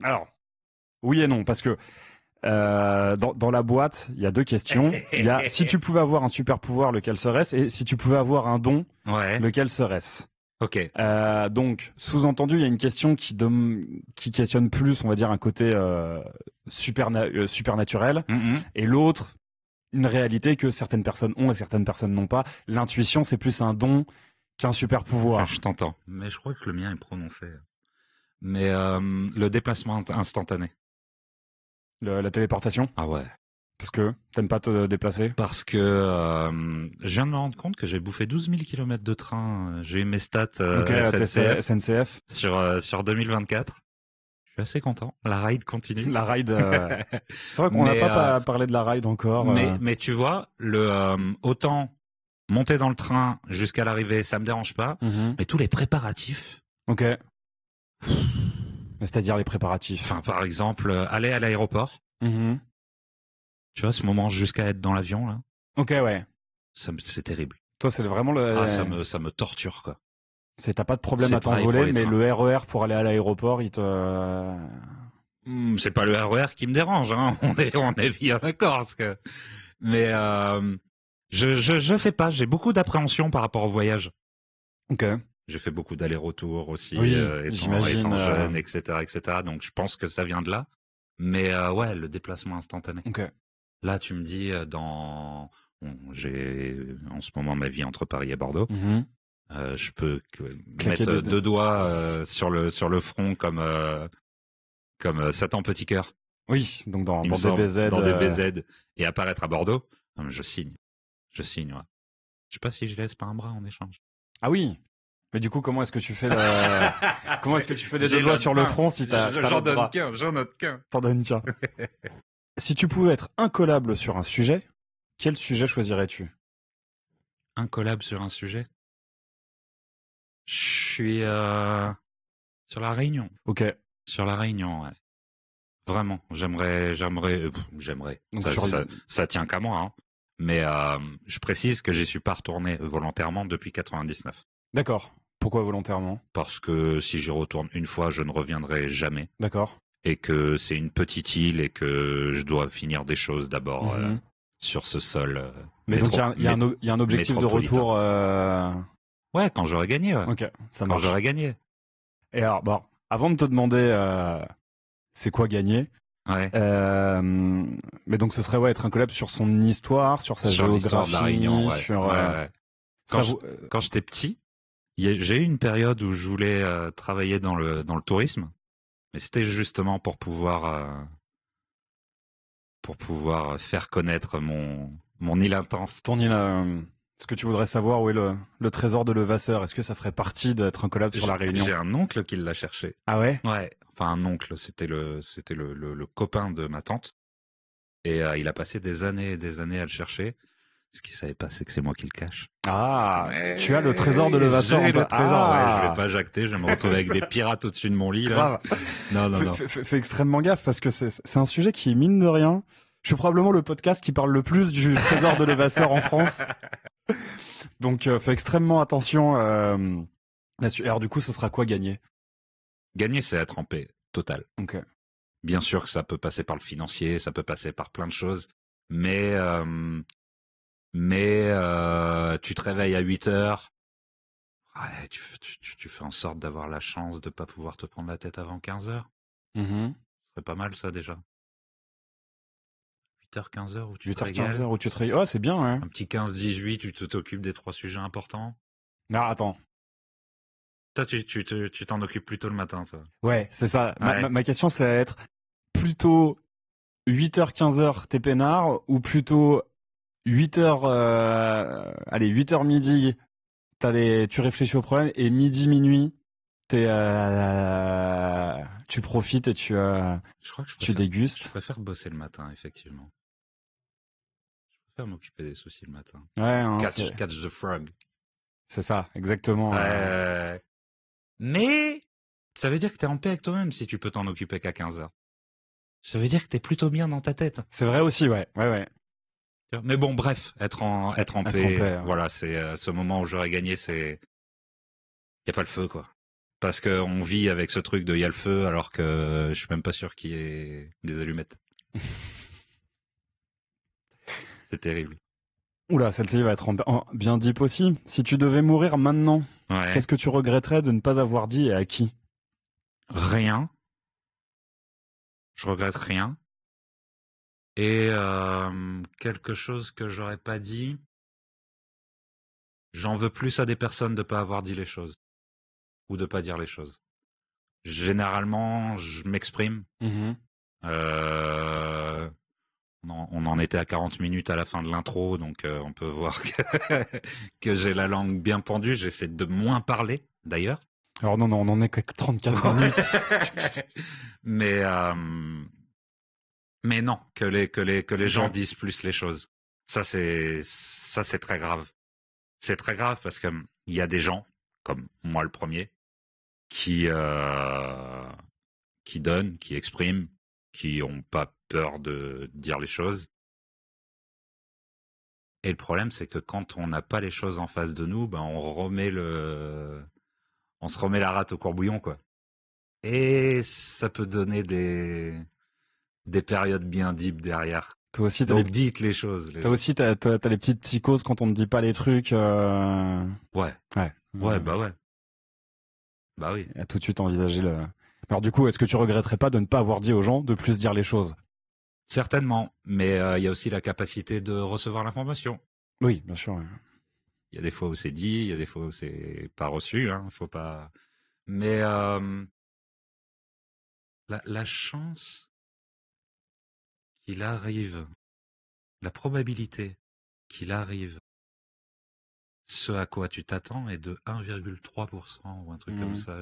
Alors, oui et non, parce que dans la boîte, il y a deux questions. Il y a si tu pouvais avoir un super pouvoir, lequel serait-ce? Et si tu pouvais avoir un don, lequel serait-ce? Ok. Donc, sous-entendu, il y a une question qui questionne plus, on va dire, un côté supernaturel, et l'autre, une réalité que certaines personnes ont et certaines personnes n'ont pas. L'intuition, c'est plus un don qu'un super pouvoir. Je t'entends, mais je crois que le mien est prononcé. Mais le déplacement instantané. La téléportation? Ah ouais. Parce que t'aimes pas te déplacer? Parce que je viens de me rendre compte que j'ai bouffé 12 000 km de train. J'ai eu mes stats SNCF sur 2024. Je suis assez content. La ride continue. La ride. C'est vrai qu'on n'a pas parlé de la ride encore. Mais tu vois, autant monter dans le train jusqu'à l'arrivée, ça me dérange pas. Mais tous les préparatifs. Ok. C'est-à-dire les préparatifs. Enfin, par exemple, aller à l'aéroport. Tu vois, ce moment jusqu'à être dans l'avion, là. Ok, ouais. C'est terrible. Toi, c'est vraiment le... Ah, ça me torture, quoi. T'as pas de problème à t'envoler, mais le RER pour aller à l'aéroport, il te... C'est pas le RER qui me dérange, hein. On est bien d'accord, parce que... Mais, je sais pas, j'ai beaucoup d'appréhension par rapport au voyage. Ok. J'ai fait beaucoup d'allers-retours aussi, étant jeune, etc. Donc, je pense que ça vient de là. Mais ouais, le déplacement instantané. Ok. Là, tu me dis, j'ai en ce moment ma vie entre Paris et Bordeaux. Je peux mettre deux doigts sur le front comme Satan Petit Cœur. Oui, donc dans DBZ. Dans DBZ et apparaître à Bordeaux. Je signe, ouais. Je sais pas si je laisse pas un bras en échange. Ah oui. Mais du coup, comment est-ce que tu fais comment est-ce que tu fais les deux doigts sur le front si t'as J'en l'autre bras? donne qu'un, j'en note qu'un. T'en donnes qu'un. Si tu pouvais être incollable sur un sujet, quel sujet choisirais-tu? Un collab sur un sujet. Je suis sur la Réunion. Ok. Sur la Réunion, ouais. Vraiment, j'aimerais. Donc Ça tient qu'à moi, hein. Mais je précise que j'y suis pas retourné volontairement depuis 99. D'accord. Pourquoi volontairement? Parce que si j'y retourne une fois, je ne reviendrai jamais. D'accord. Et que c'est une petite île et que je dois finir des choses d'abord Mhm. sur ce sol. Mais donc il y a un objectif de métropolitain. retour. Ouais, quand j'aurai gagné, ouais. Ok, ça Quand marche. j'aurai gagné. Et alors, bon, avant de te demander c'est quoi gagner, Ouais. mais donc ce serait être incollable sur son histoire, sur sa Sur l'histoire de la géographie, Réunion, ouais. sur. Ouais. Quand j'étais petit, j'ai eu une période où je voulais travailler dans le tourisme, mais c'était justement pour pouvoir faire connaître mon île intense. Ton île, est-ce que tu voudrais savoir où est le trésor de Levasseur? Est-ce que ça ferait partie d'être incollable sur la Réunion? J'ai un oncle qui l'a cherché. Ah ouais? Ouais, enfin un oncle, c'était le copain de ma tante, et il a passé des années et des années à le chercher. Ce qu'il savait pas, c'est que c'est moi qui le cache. Ah, Mais tu as le trésor de Levasseur j'ai en toi. le trésor, ouais, je vais Ah, pas jacter, je vais me retrouver avec des pirates au-dessus de mon lit, là. grave. Non. Fais extrêmement gaffe parce que c'est un sujet qui, mine de rien, je suis probablement le podcast qui parle le plus du trésor de Levasseur en France. Donc, fais extrêmement attention là-dessus. Alors, du coup, ce sera quoi gagner? Gagner, c'est être en paix, total. Ok. Bien sûr que ça peut passer par le financier, ça peut passer par plein de choses, mais tu te réveilles à 8 heures, ouais, tu fais en sorte d'avoir la chance de pas pouvoir te prendre la tête avant 15 heures. Mhm. Ce serait pas mal ça déjà. 8h, 15 heures où tu te 8h, 15h régales. où tu te réveilles. Oh, c'est bien, ouais. Un petit 15-18, tu t'occupes des 3 sujets importants. Non, attends. Toi, tu t'en occupes plutôt le matin, toi. Ouais, c'est ça. Ouais. Ma question, c'est être plutôt 8h, 15h, t'es peinard, ou plutôt 8h, allez, 8h midi, tu réfléchis au problème, et midi, minuit, tu profites et Je crois que je tu dégustes. préfère bosser le matin, effectivement. Je préfère m'occuper des soucis le matin. Ouais, hein, Catch the frog. c'est ça, exactement. Mais ça veut dire que t'es en paix avec toi-même si tu peux t'en occuper qu'à 15 heures. Ça veut dire que t'es plutôt bien dans ta tête. C'est vrai aussi, ouais. Mais bon, bref, être en paix, ouais. voilà, c'est ce moment où j'aurais gagné, c'est y a pas le feu, quoi. Parce que on vit avec ce truc de y a le feu, alors que je suis même pas sûr qu'il y ait des allumettes. C'est terrible. Oula, celle-ci va être bien deep aussi. Si tu devais mourir maintenant, Ouais. qu'est-ce que tu regretterais de ne pas avoir dit et à qui? Rien. Je regrette rien. Et quelque chose que j'aurais pas dit. J'en veux plus à des personnes de pas avoir dit les choses ou de pas dire les choses. Généralement, je m'exprime. Mhm. On en était à 40 minutes à la fin de l'intro, donc on peut voir que j'ai la langue bien pendue. J'essaie de moins parler, d'ailleurs. Alors non, on en est que 34 minutes. Mais non, que les gens Ok. disent plus les choses. Ça c'est très grave. C'est très grave parce que il y a des gens, comme moi le premier, qui donnent, qui expriment, qui ont pas peur de dire les choses. Et le problème, c'est que quand on n'a pas les choses en face de nous, ben on se remet la rate au courbouillon, quoi. Et ça peut donner des périodes bien deep derrière. Toi aussi, Donc dites les choses. t'as aussi t'as les petites psychoses quand on ne dit pas les trucs. Ouais. Ouais. Ouais, bah ouais. Bah oui. À tout de suite envisager le. Alors du coup, est-ce que tu regretterais pas de ne pas avoir dit aux gens de plus dire les choses? Certainement. Mais il y a aussi la capacité de recevoir l'information. Oui, bien sûr. Ouais. Il y a des fois où c'est dit, il y a des fois où c'est pas reçu, hein. Faut pas. Mais la chance qu'il arrive, la probabilité qu'il arrive ce à quoi tu t'attends est de 1,3% ou un truc comme ça.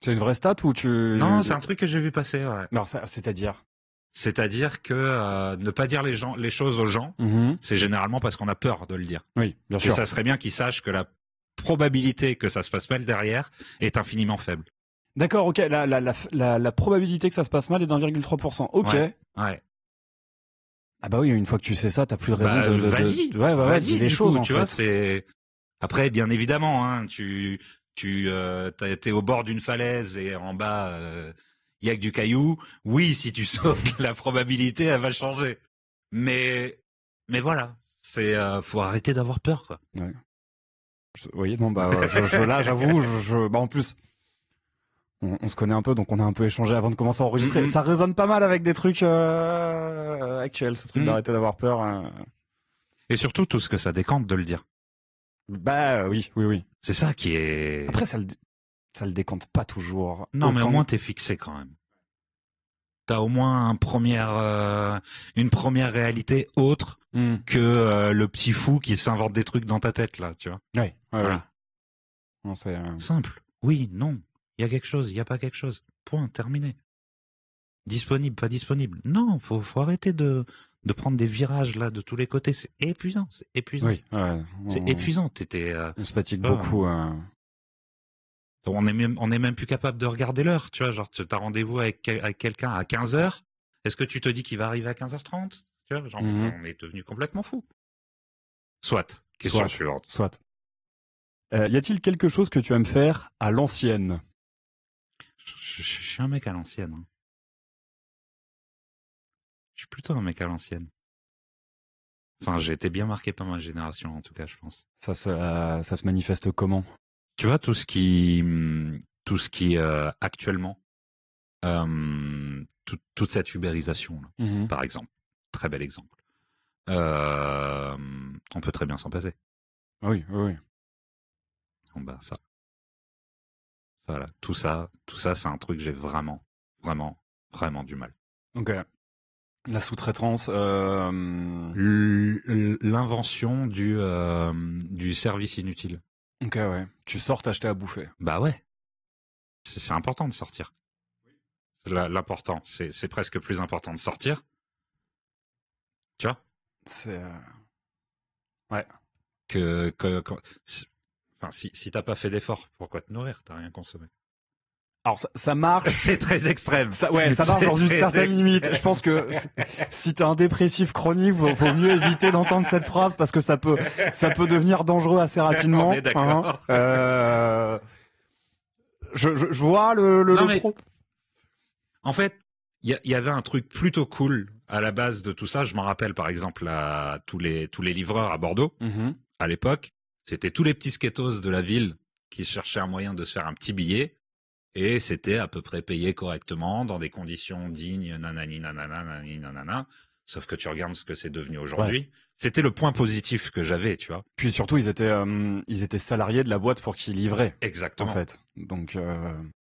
C'est une vraie stat ou tu... Non, c'est un truc que j'ai vu passer, ouais. Alors, c'est-à-dire? C'est-à-dire que ne pas dire les choses aux gens, c'est généralement parce qu'on a peur de le dire. Oui, bien sûr. Et ça serait bien qu'ils sachent que la probabilité que ça se passe mal derrière est infiniment faible. D'accord, ok. La probabilité que ça se passe mal est d'1,3%. Ok. Ouais. Ah bah oui, une fois que tu sais ça, t'as plus de raison de... Vas-y, vas-y, dis les choses, tu vois, c'est... Après, bien évidemment, hein, t'es au bord d'une falaise et en bas, il y a que du caillou. Oui, si tu sautes, la probabilité, elle va changer. Mais voilà, faut arrêter d'avoir peur, quoi. Ouais. Oui, bon, bah, là, j'avoue, bah, en plus, on se connaît un peu, donc on a un peu échangé avant de commencer à enregistrer. Ça résonne pas mal avec des trucs actuels, ce truc d'arrêter d'avoir peur. Et surtout, tout ce que ça décante de le dire. Bah oui. C'est ça qui est... Après, ça le décante pas toujours. Non, mais au moins, t'es fixé quand même. T'as au moins une première réalité autre que le petit fou qui s'invente des trucs dans ta tête, là, tu vois. Ouais. Voilà. Non, c'est simple. Oui, non. Il y a quelque chose, il y a pas quelque chose. Point, terminé. Disponible, pas disponible. Non, faut arrêter de prendre des virages là de tous les côtés. C'est épuisant. Oui, c'est épuisant. On se fatigue beaucoup. On est même plus capable de regarder l'heure, tu vois, genre t'as rendez-vous avec quelqu'un à 15h, est-ce que tu te dis qu'il va arriver à 15h30 ? Tu vois, genre on est devenu complètement fou. Soit. Question suivante. Soit. Y a-t-il quelque chose que tu aimes faire à l'ancienne ? Je suis un mec à l'ancienne. Hein. Je suis plutôt un mec à l'ancienne. Enfin, j'ai été bien marqué par ma génération, en tout cas, je pense. Ça se manifeste comment ? Tu vois, tout ce qui actuellement, toute cette ubérisation, là, par exemple, très bel exemple. On peut très bien s'en passer. Oui. Bon, bah, ça, là, tout ça, c'est un truc que j'ai vraiment du mal. Ok. La sous-traitance. L'invention du service inutile. Ok, ouais. Tu sors t'acheter à bouffer. Bah ouais. C'est important de sortir. L'important, c'est presque plus important de sortir. Tu vois ? C'est... Ouais. Enfin, si t'as pas fait d'effort, pourquoi te nourrir ? T'as rien consommé. Alors ça marche. C'est très extrême. Ça marche dans une certaine limite. Je pense que si t'es un dépressif chronique, faut mieux éviter d'entendre cette phrase parce que ça peut devenir dangereux assez rapidement. On est d'accord. Je vois le pro. En fait, il y avait un truc plutôt cool à la base de tout ça. Je m'en rappelle par exemple à tous les livreurs à Bordeaux à l'époque. C'était tous les petits sketos de la ville qui cherchaient un moyen de se faire un petit billet. Et c'était à peu près payé correctement, dans des conditions dignes, nanani, nanana, nanani, nanana. Sauf que tu regardes ce que c'est devenu aujourd'hui. Ouais. C'était le point positif que j'avais, tu vois. Puis surtout, ils étaient salariés de la boîte pour qui ils livraient. Exactement. En fait. Donc.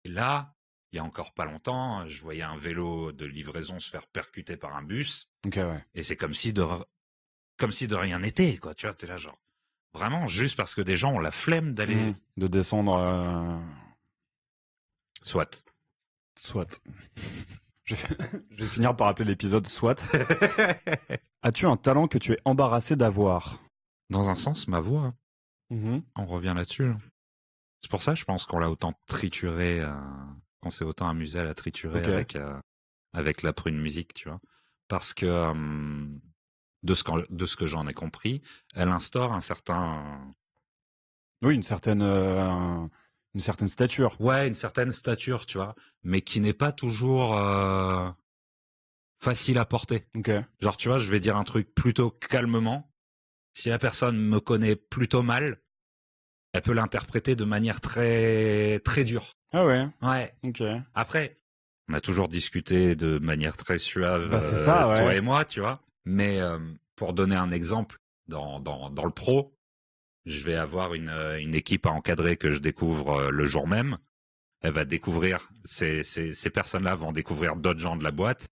Et là, il y a encore pas longtemps, je voyais un vélo de livraison se faire percuter par un bus. Ok, ouais. Et c'est comme si de rien n'était, quoi. Tu vois, t'es là genre. Vraiment, juste parce que des gens ont la flemme d'aller. De descendre. Soit. Je vais finir par appeler l'épisode Soit. As-tu un talent que tu es embarrassé d'avoir ? Dans un sens, ma voix. On revient là-dessus. C'est pour ça, je pense qu'on l'a autant trituré, qu'on s'est autant amusé à la triturer avec la prune musique, tu vois. Parce que de ce que j'en ai compris, elle instaure un certain. Oui, une certaine stature. Ouais, une certaine stature, tu vois, mais qui n'est pas toujours facile à porter. Ok. Genre, tu vois, je vais dire un truc plutôt calmement. Si la personne me connaît plutôt mal, elle peut l'interpréter de manière très très dure. Ah ouais. Ouais. Ok. Après, on a toujours discuté de manière très suave, c'est ça, ouais. toi et moi, tu vois. Mais pour donner un exemple, dans le pro, je vais avoir une équipe à encadrer que je découvre le jour même. Elle va découvrir, ces personnes-là vont découvrir d'autres gens de la boîte.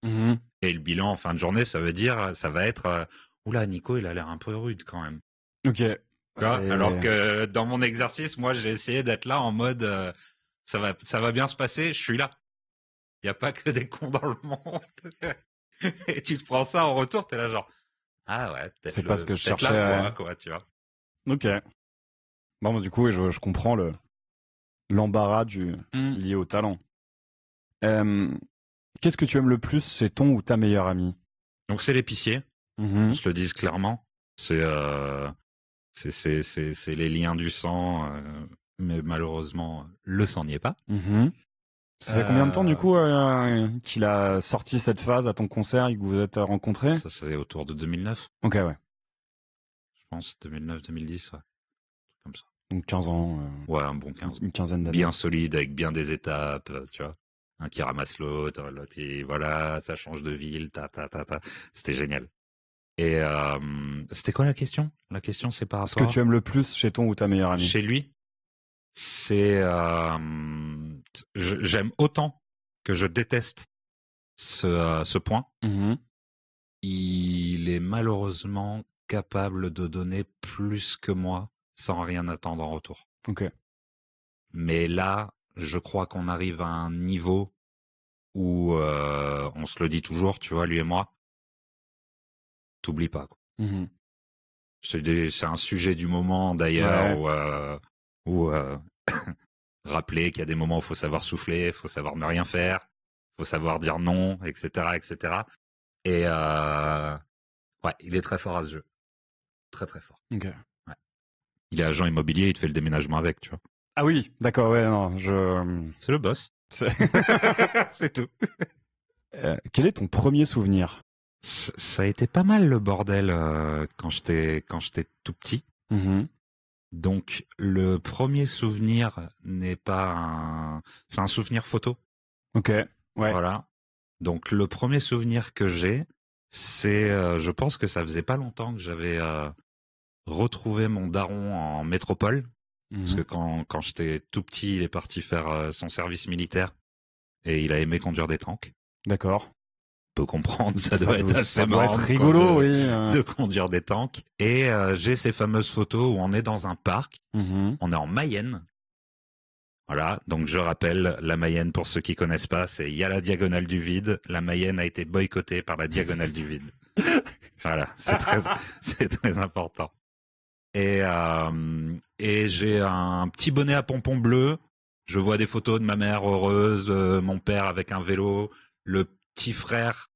Et le bilan en fin de journée, ça va être, oula, Nico, il a l'air un peu rude quand même. Ok. Tu vois, alors que dans mon exercice, moi, j'ai essayé d'être là en mode ça va bien se passer, je suis là. Il y a pas que des cons dans le monde. Et tu te prends ça en retour, t'es là genre ah ouais, c'est pas ce que je peut-être cherchais. la voie, quoi, tu vois. Ok. Non, mais du coup, je comprends l'embarras lié au talent. Euh, Qu'est-ce que tu aimes le plus chez ton ou ta meilleure amie? Donc c'est l'épicier, on Mhm. se le dise clairement. C'est les liens du sang, mais malheureusement le sang n'y est pas. Mhm. Ça fait combien de temps du Euh, coup qu'il a sorti cette phase à ton concert et que vous vous êtes rencontrés? Ça c'est autour de 2009, Ok, ouais. je pense 2009-2010, ouais, comme ça. Donc 15 ans, Ouais, un bon 15. une quinzaine d'années. Bien solide avec bien des étapes, tu vois. Un qui ramasse l'autre, voilà, ça change de ville, ta. C'était génial. Et c'était quoi la question? La question, c'est par Ce que tu rapport aimes le plus chez ton ou ta meilleure amie? chez lui. C'est j'aime autant que je déteste ce point. Mhm. Il est malheureusement capable de donner plus que moi sans rien attendre en retour. Ok. Mais là, je crois qu'on arrive à un niveau où on se le dit toujours, tu vois, lui et moi, t'oublies pas, quoi. Mhm. C'est un sujet du moment d'ailleurs Ouais. où rappeler qu'il y a des moments où il faut savoir souffler, il faut savoir ne rien faire, il faut savoir dire non, etc., etc. Et ouais, il est très fort à ce jeu, très très fort. Ok. Ouais. Il est agent immobilier, il te fait le déménagement avec, tu vois. Ah oui, d'accord, ouais, non, C'est le boss. c'est- C'est tout. Quel est ton premier souvenir? Ça a été pas mal le bordel quand j'étais tout petit. Mhm. Donc le premier souvenir n'est pas c'est un souvenir photo. Ok, ouais. Voilà. Donc le premier souvenir que j'ai, c'est, je pense que ça faisait pas longtemps que j'avais retrouvé mon daron en métropole, parce que Mhm. quand j'étais tout petit, il est parti faire son service militaire et il a aimé conduire des tanks. D'accord. On peut comprendre, ça doit être Ça assez doit être marrant rigolo, oui. de conduire des tanks. Et j'ai ces fameuses photos où on est dans un parc, Mhm. on est en Mayenne. Voilà, donc je rappelle, la Mayenne, pour ceux qui connaissent pas, il y a la diagonale du vide. La Mayenne a été boycottée par la diagonale du vide. Voilà, c'est très important. Et j'ai un petit bonnet à pompons bleus. Je vois des photos de ma mère heureuse, mon père avec un vélo, le petit frère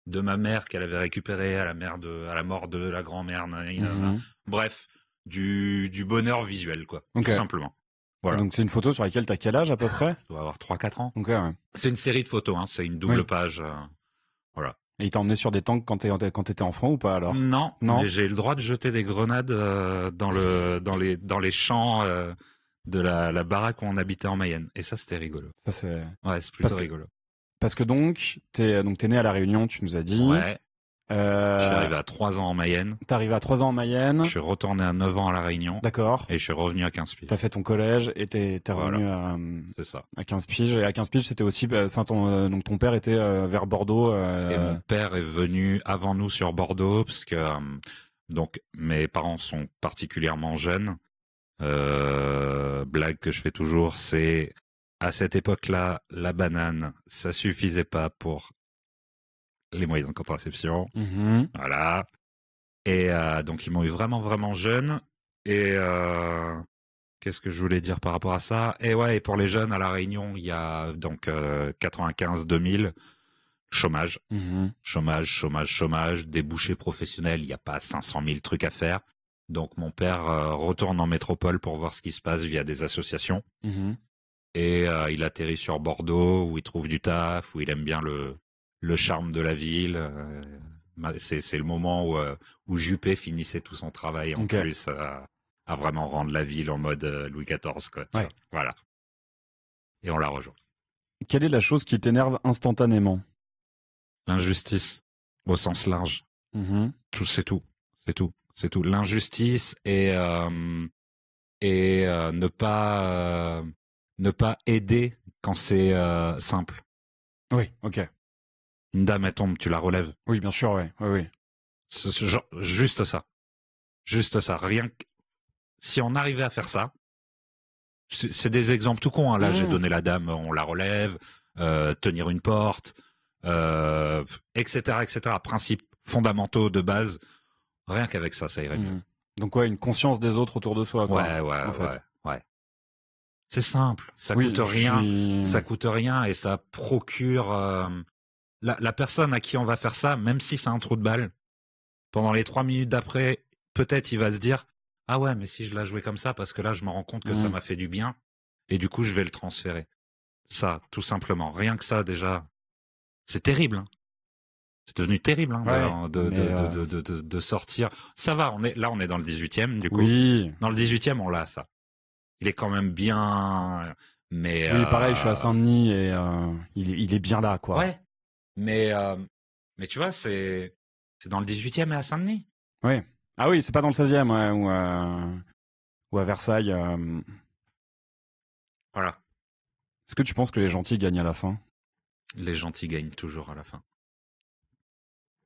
de ma mère qu'elle avait récupéré à la mort de la grand-mère. Nanana. Mhm. Bref, du bonheur visuel, quoi, Ok. tout simplement. Et Voilà. donc c'est une photo sur laquelle t'as quel âge à peu près? Je dois avoir 3-4 ans. Ok, ouais. C'est une série de photos, hein, c'est une double Oui. page. Voilà. Et il t'a emmené sur des tanks quand t'étais enfant ou pas alors? Non, Non? mais j'ai eu le droit de jeter des grenades dans les champs de la baraque où on habitait en Mayenne. Et ça, c'était rigolo. Ça c'est Ouais, c'est parce plutôt que rigolo. parce que t'es né à La Réunion, tu nous as dit. Ouais, je suis Euh, arrivé à 3 ans en Mayenne. T'es arrivé à 3 ans en Je Mayenne. suis retourné à 9 ans à La Réunion. D'accord. Et je suis revenu à 15 T'as piges. fait ton collège et t'es Voilà, revenu c'est ça. à 15 piges. Et à 15 piges, c'était aussi, enfin, donc ton père était vers Bordeaux. Et mon père est venu avant nous sur Bordeaux, parce que donc mes parents sont particulièrement jeunes. Blague que je fais toujours, c'est à cette époque-là, la banane, ça suffisait pas pour les moyens de contraception. Mhm. Voilà. Et donc ils m'ont eu vraiment vraiment jeune. Et qu'est-ce que je voulais dire par rapport à ça? Et ouais, et pour les jeunes à La Réunion, il y a donc 95-2000 chômage, Mhm. chômage, débouchés professionnels, il n'y a pas 500 000 trucs à faire. Donc mon père retourne en métropole pour voir ce qui se passe via des associations. Mhm. Et il atterrit sur Bordeaux où il trouve du taf, où il aime bien le charme de la ville. C'est le moment où Juppé finissait tout son travail en Ok. plus à vraiment rendre la ville en mode Louis XIV, quoi. Tu Ouais. vois. Voilà. Et on la rejoint. Quelle est la chose qui t'énerve instantanément? L'injustice au sens large. Mhm. C'est tout. C'est tout. C'est tout. L'injustice et ne pas aider quand c'est simple. Oui. Ok. Une dame elle tombe, tu la relèves. Oui, bien sûr. Ouais. Oui. Oui. Juste ça. Juste ça. Rien que si on arrivait à faire ça, c'est des exemples tout cons. Hein. Là, j'ai donné la dame, on la relève, tenir une porte, etc., etc. Principes fondamentaux de base. Rien qu'avec ça, ça irait mieux. Donc une conscience des autres autour de soi. Quoi, Ouais. C'est simple, ça coûte rien, ça coûte rien et ça procure la personne à qui on va faire ça, même si c'est un trou de balle. Pendant les 3 minutes d'après, peut-être il va se dire ah ouais, mais si je la jouais comme ça, parce que là je me rends compte que ça m'a fait du bien et du coup je vais le transférer. Ça, tout simplement, rien que ça déjà, c'est terrible. Hein. C'est devenu terrible de sortir. Ça va, on est dans le 18e du coup. Oui. Dans le 18e, on l'a ça. Il est quand même bien, mais oui, pareil, je suis à Saint-Denis et il est bien là, quoi. Ouais, mais tu vois, c'est dans le 18e et à Saint-Denis. Oui. Ah oui, c'est pas dans le 16e, ouais, ou à Versailles. Voilà. Est-ce que tu penses que les gentils gagnent à la fin? Les gentils gagnent toujours à la fin.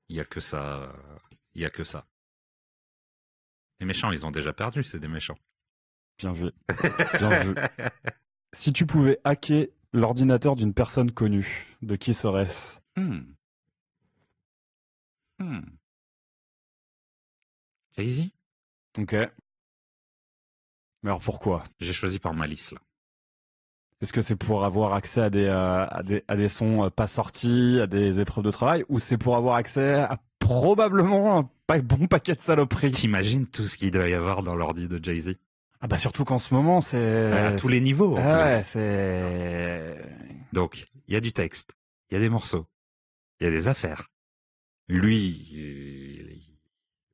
Il y a que ça. Il y a que ça. Les méchants, ils ont déjà perdu, c'est des méchants. Bien vu. Bien vu. Si tu pouvais hacker l'ordinateur d'une personne connue, de qui serait-ce? Jay-Z. Ok. Mais alors pourquoi? J'ai choisi par malice, là. Est-ce que c'est pour avoir accès à des sons pas sortis, à des épreuves de travail, ou c'est pour avoir accès à probablement un bon paquet de saloperies? T'imagines tout ce qu'il doit y avoir dans l'ordi de Jay-Z? Ah bah surtout qu'en ce moment, c'est... À tous les niveaux, en plus. Ouais, c'est... Donc, il y a du texte, il y a des morceaux, il y a des affaires. Lui,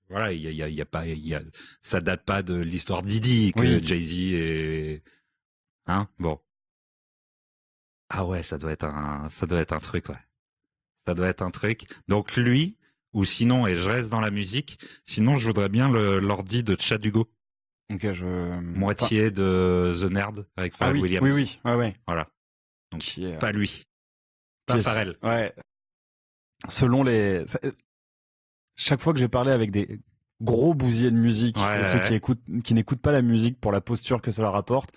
voilà, il y a pas, ça date pas de l'histoire d'Diddy que Jay-Z est, hein, bon. Ah ouais, ça doit être un truc, ouais. Ça doit être un truc. Donc lui, ou sinon, et je reste dans la musique, sinon je voudrais bien l'ordi de Chad Hugo. Ok, Moitié de The Nerd avec Pharrell Williams. Oui, ouais. Voilà. Donc, pas lui. Pas Pharrell. Ouais. Selon les... Chaque fois que j'ai parlé avec des gros bousiers de musique, et ceux qui n'écoutent pas la musique pour la posture que ça leur apporte,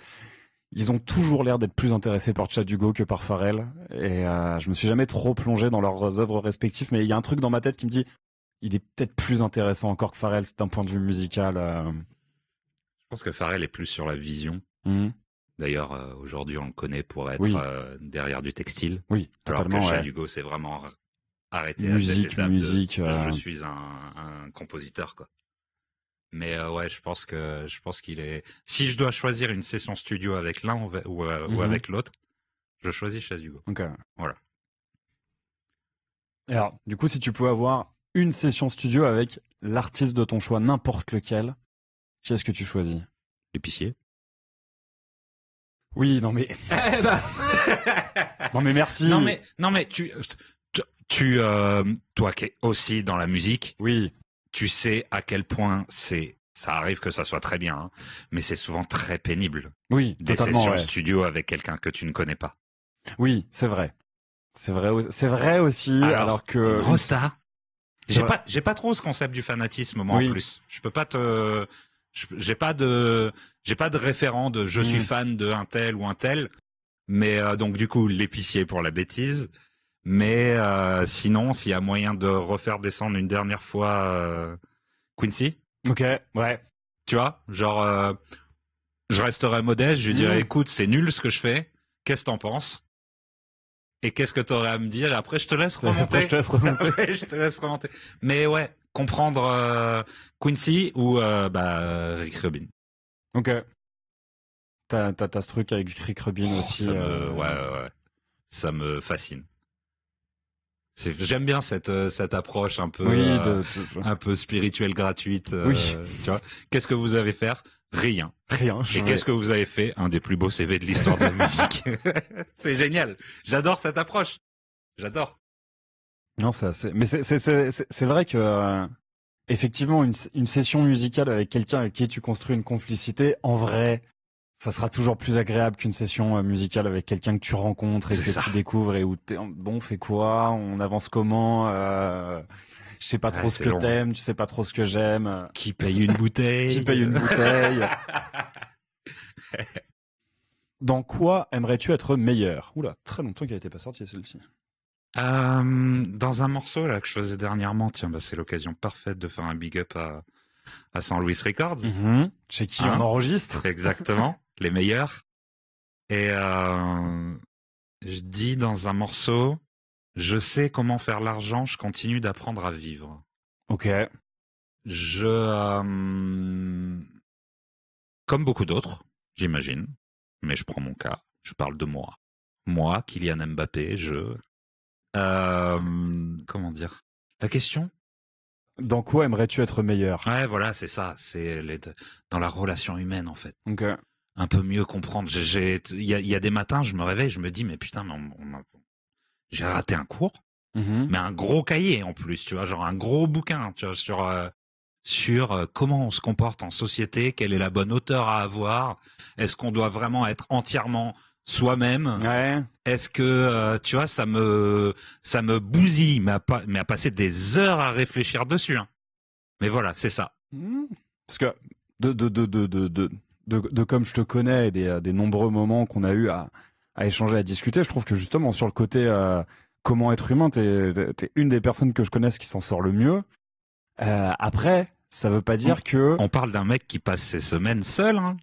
ils ont toujours l'air d'être plus intéressés par Chad Hugo que par Pharrell. Et je me suis jamais trop plongé dans leurs œuvres respectives, mais il y a un truc dans ma tête qui me dit, il est peut-être plus intéressant encore que Pharrell, d'un point de vue musical. Je pense que Pharrell est plus sur la vision. D'ailleurs, aujourd'hui, on le connaît pour être derrière du textile. Oui, totalement. Alors que Chad Hugo, c'est vraiment arrêté musique, à cette étape musique. Je suis un compositeur, quoi. Mais ouais, je pense qu'il est. Si je dois choisir une session studio avec l'un ou avec l'autre, je choisis Chad Hugo. Ok. Voilà. Et alors, du coup, si tu pouvais avoir une session studio avec l'artiste de ton choix, n'importe lequel, qui est-ce que tu choisis? L'épicier. Oui, non mais. Non mais merci. Non mais toi qui es aussi dans la musique. Oui. Tu sais à quel point ça arrive que ça soit très bien, hein, mais c'est souvent très pénible. Oui, des sessions studio avec quelqu'un que tu ne connais pas. Oui, c'est vrai. C'est vrai aussi. Alors que une grosse star. J'ai pas trop ce concept du fanatisme moi en plus. Je peux pas j'ai pas de référent de je suis fan de un tel ou un tel, mais donc du coup l'épicier pour la bêtise. Mais sinon, s'il y a moyen de refaire descendre une dernière fois Quincy. Ok, ouais. Tu vois, genre, je resterai modeste, je lui dirais, écoute, c'est nul ce que je fais, qu'est-ce que t'en penses? Et qu'est-ce que t'aurais à me dire? Et après, je te laisse remonter. Je te laisse remonter. Mais ouais, comprendre Quincy ou Rick Rubin. Ok. T'as ce truc avec Rick Rubin aussi. Ouais. Ça me fascine. J'aime bien cette approche un peu un peu spirituelle gratuite. Tu vois, qu'est-ce que vous avez fait? Rien. Et qu'est-ce que vous avez fait? Un des plus beaux CV de l'histoire de la musique. C'est génial. J'adore cette approche. J'adore. Non, mais c'est vrai que effectivement une session musicale avec quelqu'un avec qui tu construis une complicité, en vrai, Ça sera toujours plus agréable qu'une session musicale avec quelqu'un que tu rencontres et C'est que ça. tu découvres et où bon, on fait quoi, on avance comment, je sais pas Ouais, trop ce c'est que long, hein. t'aimes, tu sais pas trop ce que j'aime, Qui paye une bouteille? qui paye une bouteille. Dans quoi aimerais-tu être meilleur? Oula, très longtemps qu'elle n'était pas sortie celle-ci. Dans un morceau là que je faisais dernièrement, tiens, bah, c'est l'occasion parfaite de faire un big up à San Luis Records, Chez qui on hein, enregistre? exactement, les meilleurs. Et je dis dans un morceau, je sais comment faire l'argent, je continue d'apprendre à vivre. Ok. Je, comme beaucoup d'autres, j'imagine, mais je prends mon cas, je parle de moi. Moi, Kylian Mbappé, comment dire? La question? Dans quoi aimerais-tu être meilleur? Ouais, voilà, c'est ça. Dans la relation humaine, en fait. Ok. Un peu mieux comprendre. Il y a des matins, je me réveille, je me dis, mais putain, mais j'ai raté un cours, mais un gros cahier en plus, tu vois, genre un gros bouquin, tu vois, sur comment on se comporte en société, quelle est la bonne hauteur à avoir, est-ce qu'on doit vraiment être entièrement soi-même, Ouais. est-ce que tu vois, ça me bousille, mais à passer des heures à réfléchir dessus, hein. Mais voilà, c'est ça. Parce que de comme je te connais et des nombreux moments qu'on a eu à échanger, à discuter, je trouve que justement sur le côté comment être humain, t'es une des personnes que je connaisse qui s'en sort le mieux. Après, ça veut pas On, dire que on parle d'un mec qui passe ses semaines seul, hein.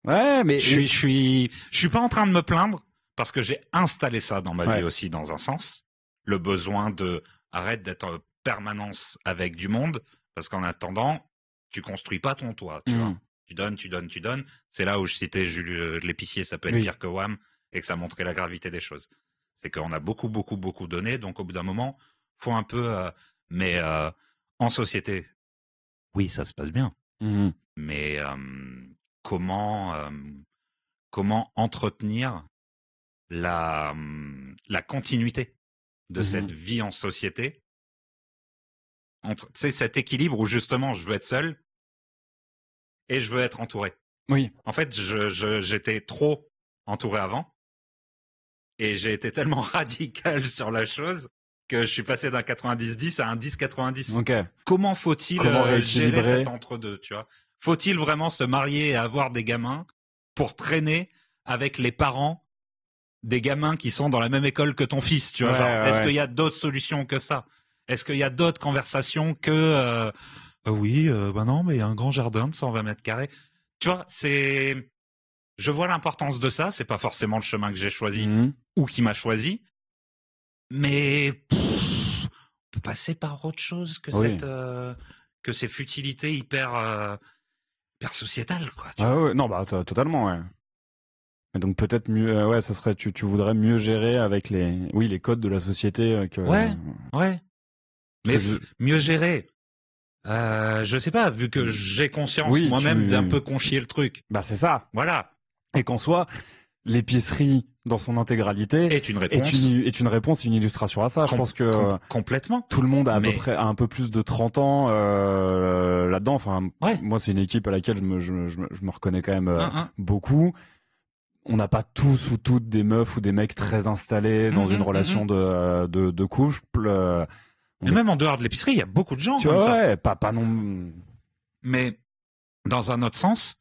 ouais, mais Je suis pas en train de me plaindre parce que j'ai installé ça dans ma vie ouais. aussi dans un sens. Le besoin de arrête d'être en permanence avec du monde parce qu'en attendant, tu construis pas ton toit, tu vois. Hmm. Tu donnes, tu donnes, tu donnes. C'est là où je citais Jules l'épicier, ça peut être Oui. pire que Wham et que ça montrait la gravité des choses. C'est qu'on a beaucoup, beaucoup, beaucoup donné, donc au bout d'un moment, faut un peu, mais en société, oui, ça se passe bien, Mhm. mais comment comment entretenir la continuité de cette Mhm. vie en société entre, tu sais, cet équilibre où justement je veux être seul et je veux être entouré. Oui. En fait, j'étais trop entouré avant et j'ai été tellement radical sur la chose que je suis passé d'un 90-10 à un 10-90. Ok. Comment faut-il Comment gérer cet rééquilibrer? entre-deux, tu vois? Faut-il vraiment se marier et avoir des gamins pour traîner avec les parents des gamins qui sont dans la même école que ton fils, tu Ouais, vois, genre, ouais, est-ce ouais. qu'il y a d'autres solutions que ça? Est-ce qu'il y a d'autres conversations que oui, ben non, mais il y a un grand jardin de 120 mètres carrés. Tu vois, je vois l'importance de ça. C'est pas forcément le chemin que j'ai choisi Mhm. ou qui m'a choisi, mais on peut passer par autre chose Oui. que ces futilités hyper sociétales, quoi, tu Ah vois. ouais, non, bah totalement, ouais. Et donc peut-être mieux, ouais, ça serait, tu voudrais mieux gérer avec oui, les codes de la société Ouais, ouais. parce Mais que mieux gérer. Je sais pas, vu que j'ai conscience oui, moi-même d'un peu conchier le truc. bah c'est ça. Voilà. Et qu'en soi, l'épicerie dans son intégralité Est une réponse est une réponse, une illustration à ça. Je pense que complètement. tout le monde a à peu Mais près a un peu plus de 30 ans là-dedans. Enfin, ouais, moi, c'est une équipe à laquelle je me reconnais quand même un, beaucoup. On n'a pas tous ou toutes des meufs ou des mecs très installés dans une relation un. de couple. On Et est, même en dehors de l'épicerie, il y a beaucoup de gens tu comme vois, ça. ouais, pas non. Mais dans un autre sens,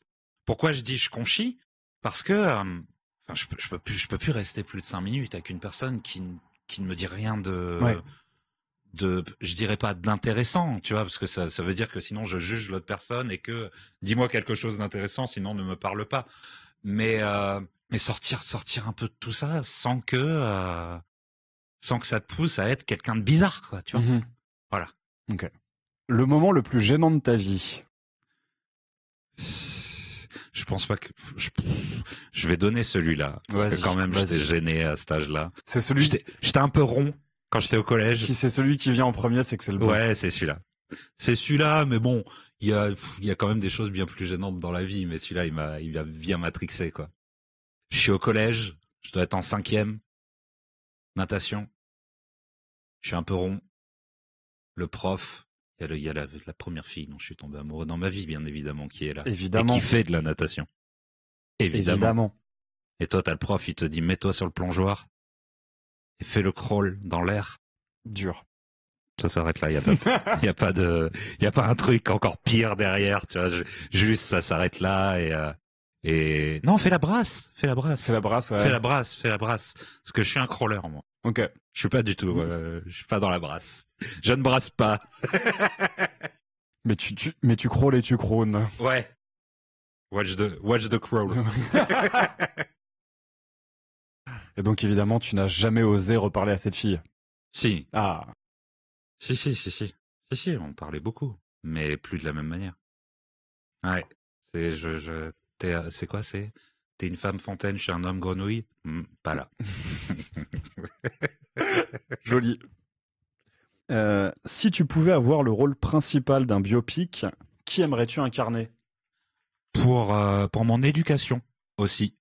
pourquoi je dis je conchis? Parce que enfin, je peux plus rester plus de 5 minutes avec une personne qui ne me dit rien Ouais. je dirais pas d'intéressant, tu vois, parce que ça veut dire que sinon je juge l'autre personne et que dis-moi quelque chose d'intéressant, sinon ne me parle pas. Mais sortir un peu de tout ça sans que ça te pousse à être quelqu'un de bizarre, quoi, tu vois. Mhm. Voilà. Ok. Le moment le plus gênant de ta vie. Je pense pas que je vais donner celui-là parce que Vas-y, quand même j'étais vas-y. gêné à cet âge-là. C'est celui. J'étais un peu rond quand j'étais au collège. Si c'est celui qui vient en premier, c'est que c'est le bon. Ouais, c'est celui-là. C'est celui-là, mais bon, il y a quand même des choses bien plus gênantes dans la vie, mais celui-là, il m'a bien matrixé, quoi. Je suis au collège, je dois être en 5e, natation. Je suis un peu rond. Le prof, il y a la première fille dont je suis tombé amoureux dans ma vie, bien évidemment, qui est là. Et qui Évidemment. fait de la natation. Évidemment. Et toi, t'as le prof, il te dit mets-toi sur le plongeoir et fais le crawl dans l'air. Dur. Ça s'arrête là, il y a pas un truc encore pire derrière, tu vois, juste ça s'arrête là et non, fais la brasse. C'est la brasse, ouais. Fais la brasse. Parce que je suis un crawler, moi. Ok. Je suis pas du tout, je suis pas dans la brasse. Je ne brasse pas. mais tu crawles et tu crônes. Ouais. Watch the crawl. Et donc évidemment, tu n'as jamais osé reparler à cette fille. Si. Ah. Si, on parlait beaucoup, mais plus de la même manière. Ouais. C'est c'est quoi, t'es une femme fontaine, je suis un homme grenouille? Pas là. Joli. Si tu pouvais avoir le rôle principal d'un biopic, qui aimerais-tu incarner? Pour mon éducation aussi.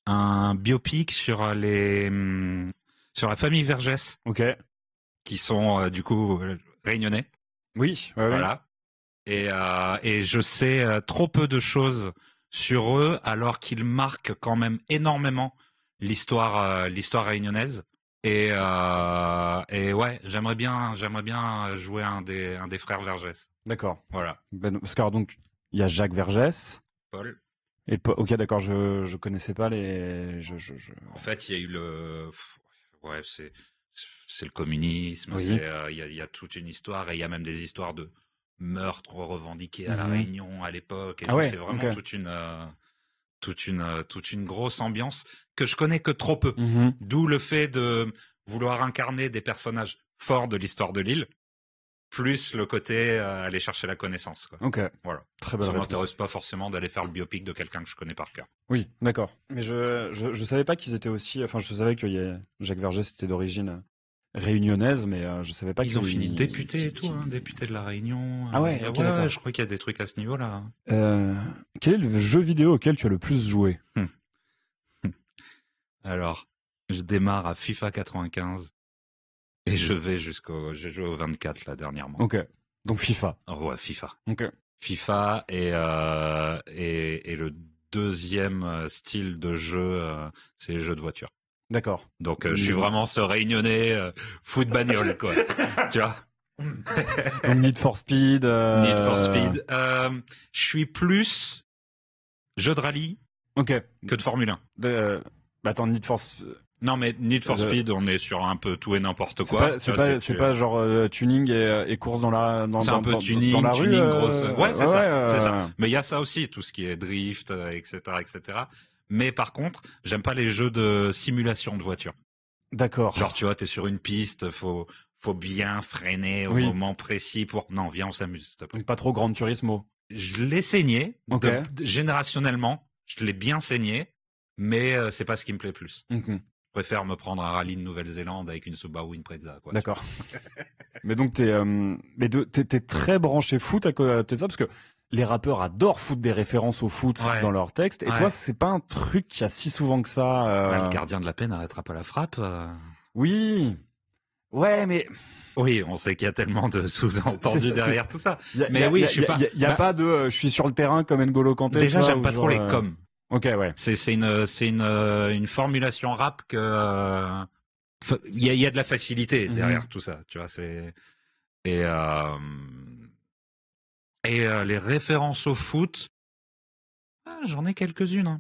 Un biopic sur sur la famille Vergès. Ok. Qui sont du coup réunionnais. Oui. Voilà. Et je sais trop peu de choses sur eux, alors qu'ils marquent quand même énormément l'histoire réunionnaise. Et ouais, j'aimerais bien jouer un des frères Vergès. D'accord. Voilà. Parce que donc il y a Jacques Vergès. Paul. Et ok, d'accord. Je connaissais pas les. En fait, il y a eu ouais, c'est le communisme. Oui. Il y a toute une histoire et il y a même des histoires de meurtres revendiqués à la Réunion à l'époque. Et ouais, c'est vraiment toute une grosse ambiance que je connais que trop peu. D'où le fait de vouloir incarner des personnages forts de l'histoire de l'île, plus le côté aller chercher la connaissance, quoi. Ok. Voilà. Très belle Ça réponse. m'intéresse pas forcément d'aller faire le biopic de quelqu'un que je connais par cœur. Oui, d'accord. Mais je savais pas qu'ils étaient aussi. Enfin, je savais que Jacques Vergès était d'origine réunionnaise, mais je savais pas qu'ils ont fini député et tout, député de la Réunion. Ah ouais, ok, d'accord. Je crois qu'il y a des trucs à ce niveau-là. Quel est le jeu vidéo auquel tu as le plus joué? Alors, je démarre à FIFA 95 et j'ai joué au 24 là dernièrement. Ok. Donc FIFA. Oh, ouais, FIFA. Ok. FIFA et le deuxième style de jeu, c'est les jeux de voiture. D'accord. Donc je suis vraiment ce réunionnais foot bagnole, quoi. Tu vois. Donc Need for Speed. Need for Speed. Je suis plus jeu de rallye que de Formule 1. Attends, Need for Non, mais Need for Speed, on est sur un peu tout et n'importe quoi. C'est pas genre tuning et course dans la c'est un peu tuning, dans la rue, grosse. Ouais, c'est ça. Mais il y a ça aussi, tout ce qui est drift, etc. Mais par contre, j'aime pas les jeux de simulation de voiture. D'accord. Genre, tu vois, t'es sur une piste, faut bien freiner au moment précis pour. Non, viens, on s'amuse, s'il te plaît. Donc pas trop Gran Turismo. Je l'ai saigné. Générationnellement, je l'ai bien saigné, mais c'est pas ce qui me plaît plus. Je préfère me prendre un rallye de Nouvelle-Zélande avec une Subaru Impreza, quoi. D'accord. Mais donc t'es très branché foot à côté de ça, parce que les rappeurs adorent foutre des références au foot dans leurs textes. Et toi, c'est pas un truc qu'il y a si souvent que ça. Le gardien de la paix n'arrêtera pas la frappe. Oui. Ouais, mais. Oui, on sait qu'il y a tellement de sous-entendus derrière tout ça. Mais oui, je suis pas. Il y a pas de. Je suis sur le terrain comme N'Golo Kanté. Déjà, j'aime pas trop les coms. Ok, ouais. C'est une formulation rap que il y a de la facilité derrière tout ça, tu vois. Et les références au foot, j'en ai quelques-unes.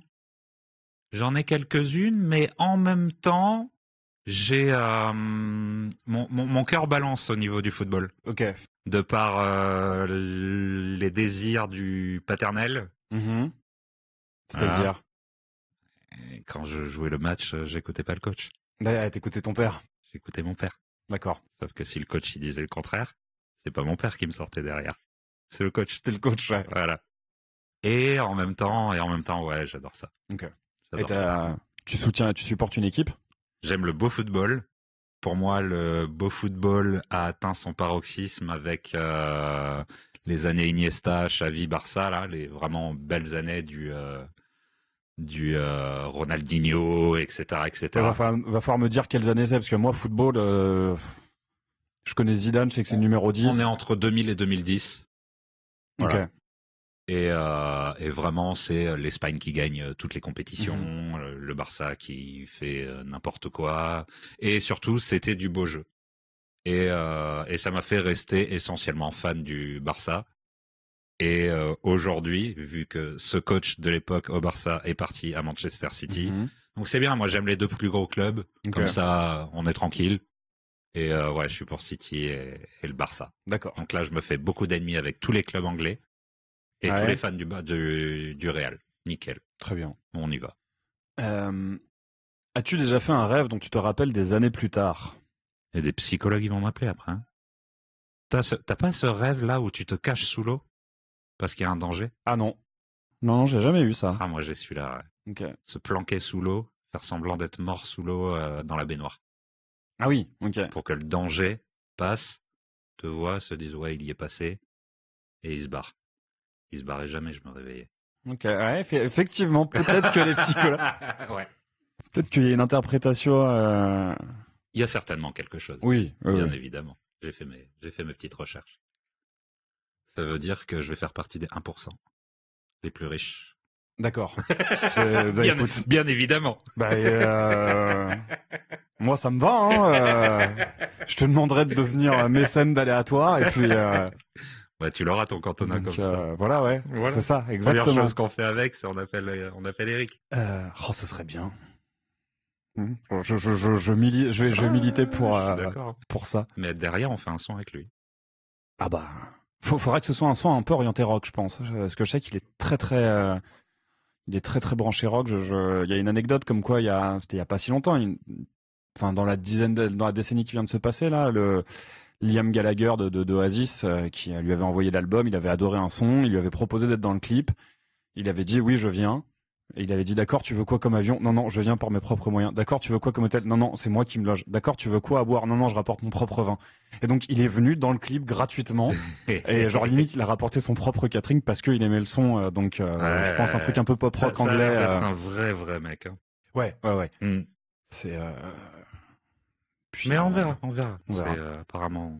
J'en ai quelques-unes, mais en même temps, j'ai mon cœur balance au niveau du football. Ok. De par les désirs du paternel. C'est-à-dire quand je jouais le match, j'écoutais pas le coach. T'écoutais ton père? J'écoutais mon père. D'accord. Sauf que si le coach il disait le contraire, c'est pas mon père qui me sortait derrière. C'est le coach. C'était le coach, ouais. Voilà. Et en même temps, ouais, j'adore ça. Ok. J'adore ça. Tu supportes une équipe? J'aime le beau football. Pour moi, le beau football a atteint son paroxysme avec les années Iniesta, Xavi, Barça, là, les vraiment belles années du Ronaldinho, etc. Va falloir me dire quelles années c'est, parce que moi, football, je connais Zidane, je sais que c'est le numéro 10. On est entre 2000 et 2010. Voilà. Ok. Et vraiment, c'est l'Espagne qui gagne toutes les compétitions, le Barça qui fait n'importe quoi. Et surtout, c'était du beau jeu. Et ça m'a fait rester essentiellement fan du Barça. Et aujourd'hui, vu que ce coach de l'époque au Barça est parti à Manchester City, donc c'est bien. Moi, j'aime les deux plus gros clubs. Comme ça, on est tranquille. Et ouais, je suis pour City et le Barça. D'accord. Donc là, je me fais beaucoup d'ennemis avec tous les clubs anglais et tous les fans du Real. Nickel. Très bien. On y va. As-tu déjà fait un rêve dont tu te rappelles des années plus tard? Et des psychologues, ils vont m'appeler après. Hein. T'as pas ce rêve-là où tu te caches sous l'eau parce qu'il y a un danger? Ah non. Non, j'ai jamais eu ça. Ah, moi, j'ai celui-là. Ouais. Ok. Se planquer sous l'eau, faire semblant d'être mort sous l'eau dans la baignoire. Ah oui, ok. Pour que le danger passe, te voit, se dise ouais, il y est passé, et il se barre. Il se barrait jamais, je me réveillais. Ok, ouais, effectivement, peut-être que les psychologues... ouais. Peut-être qu'il y a une interprétation... Il y a certainement quelque chose. Oui, bien évidemment. J'ai fait mes petites recherches. Ça veut dire que je vais faire partie des 1%, les plus riches. D'accord. Bien évidemment. Moi, ça me va. Hein, je te demanderai de devenir mécène d'aléatoire et puis. Ouais, tu l'auras ton cantonat comme ça. Voilà, ouais. Voilà. C'est ça, exactement. Première chose qu'on fait avec, c'est on appelle Eric. Ce serait bien. Je militais pour ça. Mais derrière, on fait un son avec lui. Ah bah, faudrait que ce soit un son un peu orienté rock, je pense, parce que je sais qu'il est très très branché rock. Il y a une anecdote comme quoi c'était il y a pas si longtemps, enfin dans la décennie qui vient de se passer là, le Liam Gallagher de Oasis qui lui avait envoyé l'album, il avait adoré un son, il lui avait proposé d'être dans le clip, il avait dit oui je viens. Et il avait dit d'accord, tu veux quoi comme avion? Non, non, je viens par mes propres moyens. D'accord, tu veux quoi comme hôtel? Non, non, c'est moi qui me loge. D'accord, tu veux quoi à boire? Non, non, je rapporte mon propre vin. Et donc il est venu dans le clip gratuitement. Et genre limite, il a rapporté son propre catering parce qu'il aimait le son. Je pense un truc un peu pop rock anglais. Ça a l'air d'être un vrai mec. Hein. Ouais. C'est. Puis, mais on verra. Apparemment,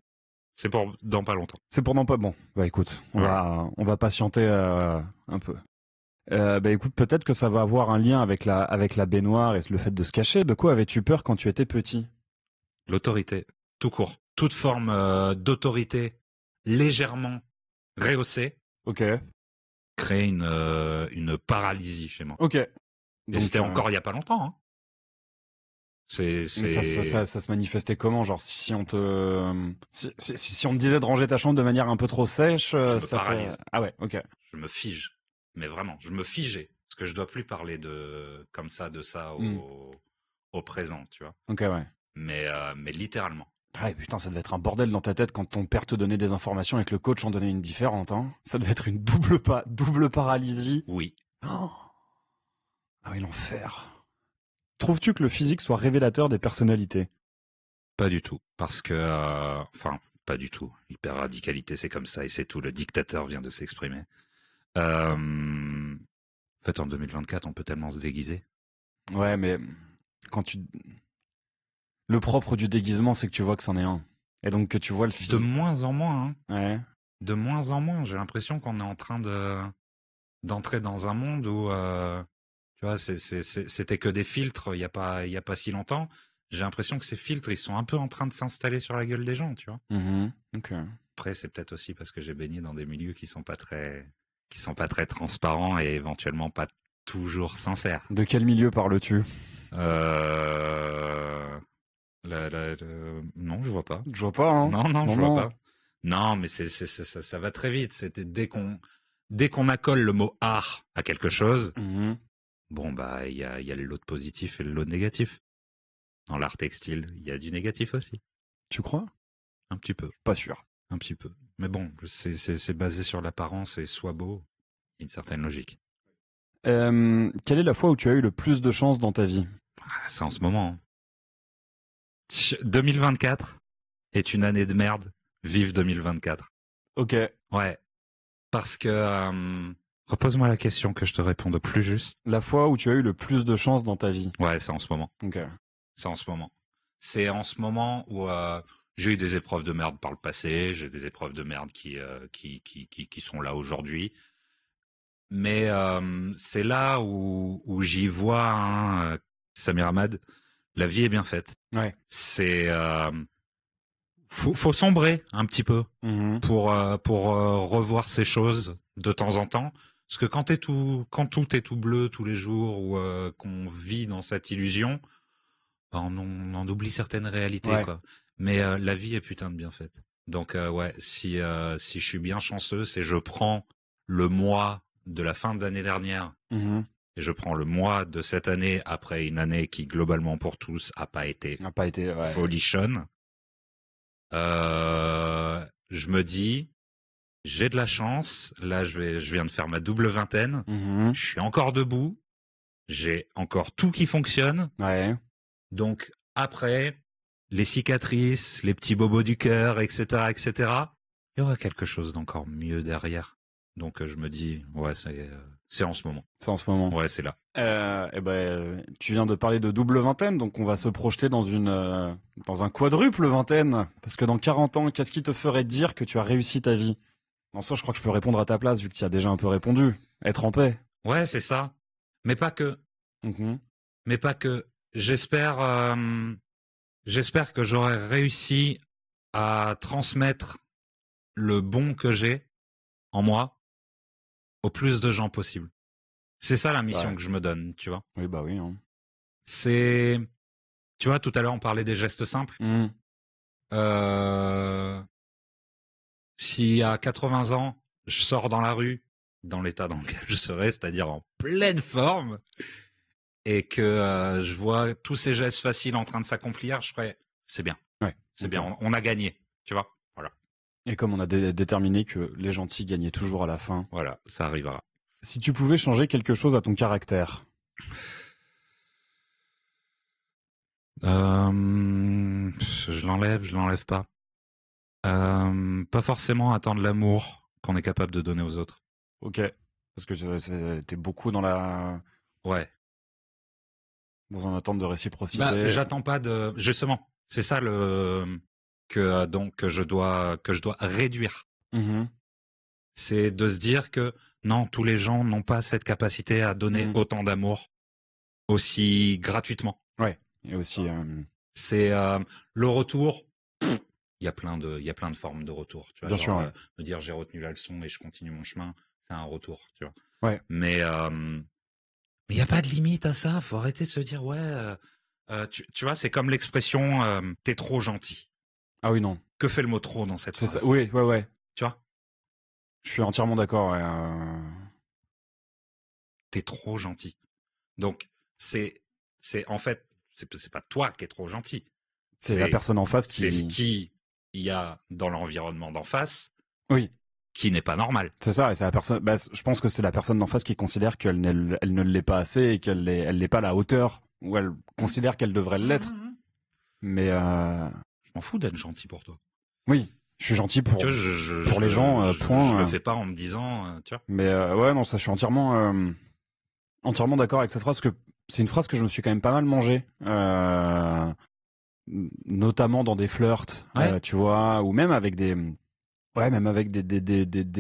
c'est pour dans pas longtemps. C'est pour dans pas bon. Bah écoute, on va patienter un peu. Écoute, peut-être que ça va avoir un lien avec la baignoire et le fait de se cacher. De quoi avais-tu peur quand tu étais petit? L'autorité, tout court. Toute forme d'autorité légèrement rehaussée. Ok. Crée une paralysie chez moi. Ok. Et donc, c'était encore il y a pas longtemps. Hein. Ça se manifestait comment? Genre si on te disait de ranger ta chambre de manière un peu trop sèche, je me paralyse. Ah ouais, ok. Je me fige. Mais vraiment, je me figeais. Parce que je dois plus parler de ça au présent, tu vois. Ok, ouais. Mais littéralement. Ouais, putain, ça devait être un bordel dans ta tête quand ton père te donnait des informations et que le coach en donnait une différente, hein. Ça devait être une double paralysie. Oui. Oh. Ah oui, l'enfer. Trouves-tu que le physique soit révélateur des personnalités? Pas du tout. Parce que, pas du tout. Hyper-radicalité, c'est comme ça et c'est tout. Le dictateur vient de s'exprimer. En fait, en 2024, on peut tellement se déguiser. Ouais, mais le propre du déguisement, c'est que tu vois que c'en est un. Et donc que tu vois le physique. De moins en moins, hein. Ouais. De moins en moins. J'ai l'impression qu'on est en train d'entrer dans un monde où, tu vois, c'était que des filtres il y a pas si longtemps. J'ai l'impression que ces filtres, ils sont un peu en train de s'installer sur la gueule des gens, tu vois. Ok. Après, c'est peut-être aussi parce que j'ai baigné dans des milieux qui sont pas très transparents et éventuellement pas toujours sincères. De quel milieu parles-tu? Non, je vois pas. Je vois pas, hein. Non, je vois pas. Non, mais ça va très vite. C'était dès qu'on accole le mot art à quelque chose, bon bah il y a le lot de positif et le lot de négatif. Dans l'art textile, il y a du négatif aussi. Tu crois? Un petit peu. Pas sûr. Un petit peu. Mais bon, c'est basé sur l'apparence et soit beau, il y a une certaine logique. Quelle est la fois où tu as eu le plus de chance dans ta vie? C'est en ce moment. 2024 est une année de merde. Vive 2024. Ok. Ouais. Parce que... repose-moi la question que je te réponde plus juste. La fois où tu as eu le plus de chance dans ta vie? Ouais, c'est en ce moment. Ok. C'est en ce moment. C'est en ce moment où j'ai eu des épreuves de merde par le passé. J'ai des épreuves de merde qui sont là aujourd'hui. Mais c'est là où j'y vois, hein, Samir Ahmad, la vie est bien faite. Ouais. C'est faut sombrer un petit peu pour revoir ces choses de temps en temps. Parce que quand tout est tout bleu tous les jours ou qu'on vit dans cette illusion, on en oublie certaines réalités, Ouais. quoi. Mais la vie est putain de bien faite. Donc ouais, si je suis bien chanceux, c'est je prends le mois de la fin de l'année dernière et je prends le mois de cette année après une année qui globalement pour tous a pas été folichonne. Je me dis, j'ai de la chance. Là, je viens de faire ma double vingtaine. Je suis encore debout. J'ai encore tout qui fonctionne. Ouais. Donc après, les cicatrices, les petits bobos du cœur, etc., etc., il y aura quelque chose d'encore mieux derrière. Donc je me dis, ouais, c'est en ce moment. C'est en ce moment. Ouais, c'est là. Tu viens de parler de double vingtaine, donc on va se projeter dans un quadruple vingtaine. Parce que dans 40 ans, qu'est-ce qui te ferait dire que tu as réussi ta vie? En soi, je crois que je peux répondre à ta place, vu que tu y as déjà un peu répondu. Être en paix. Ouais, c'est ça. Mais pas que. Mais pas que. J'espère que j'aurai réussi à transmettre le bon que j'ai en moi au plus de gens possible. C'est ça la mission que je me donne, tu vois. Oui, bah oui. Hein. Tu vois, tout à l'heure on parlait des gestes simples. Si à 80 ans, je sors dans la rue, dans l'état dans lequel je serais, c'est-à-dire en pleine forme, et que je vois tous ces gestes faciles en train de s'accomplir, je ferais, c'est bien. Ouais. C'est bien, on a gagné, tu vois. Voilà. Et comme on a déterminé que les gentils gagnaient toujours à la fin. Voilà, ça arrivera. Si tu pouvais changer quelque chose à ton caractère. Je l'enlève pas. Pas forcément attendre l'amour qu'on est capable de donner aux autres. Ok. Parce que t'es beaucoup dans la... Ouais. Dans une attente de réciprocité. Bah, j'attends pas de... Justement, c'est ça que je dois réduire. C'est de se dire que non, tous les gens n'ont pas cette capacité à donner autant d'amour aussi gratuitement. Ouais. Et aussi... C'est le retour... Il y a plein de formes de retour. Tu vois, bien sûr, ouais. Me dire j'ai retenu la leçon et je continue mon chemin, c'est un retour, tu vois. Ouais. Mais il y a pas de limite à ça. Faut arrêter de se dire ouais. Tu vois, c'est comme l'expression t'es trop gentil. Ah oui non. Que fait le mot trop dans cette phrase? Ça. Oui, ouais. Tu vois. Je suis entièrement d'accord. Ouais. T'es trop gentil. Donc c'est en fait c'est pas toi qui es trop gentil. C'est la personne en face qui. C'est ce qui y a dans l'environnement d'en face. Oui. Qui n'est pas normal. C'est ça, et c'est la personne. Bah, je pense que c'est la personne d'en face qui considère qu'elle ne l'est pas assez et qu'elle n'est pas à la hauteur où elle considère qu'elle devrait l'être. Mais je m'en fous d'être gentil pour toi. Oui, je suis gentil pour les gens. Point. Je le fais pas en me disant, tu vois. Mais ouais, non, ça, je suis entièrement d'accord avec cette phrase, parce que c'est une phrase que je me suis quand même pas mal mangée. Notamment dans des flirts, tu vois, ou même avec des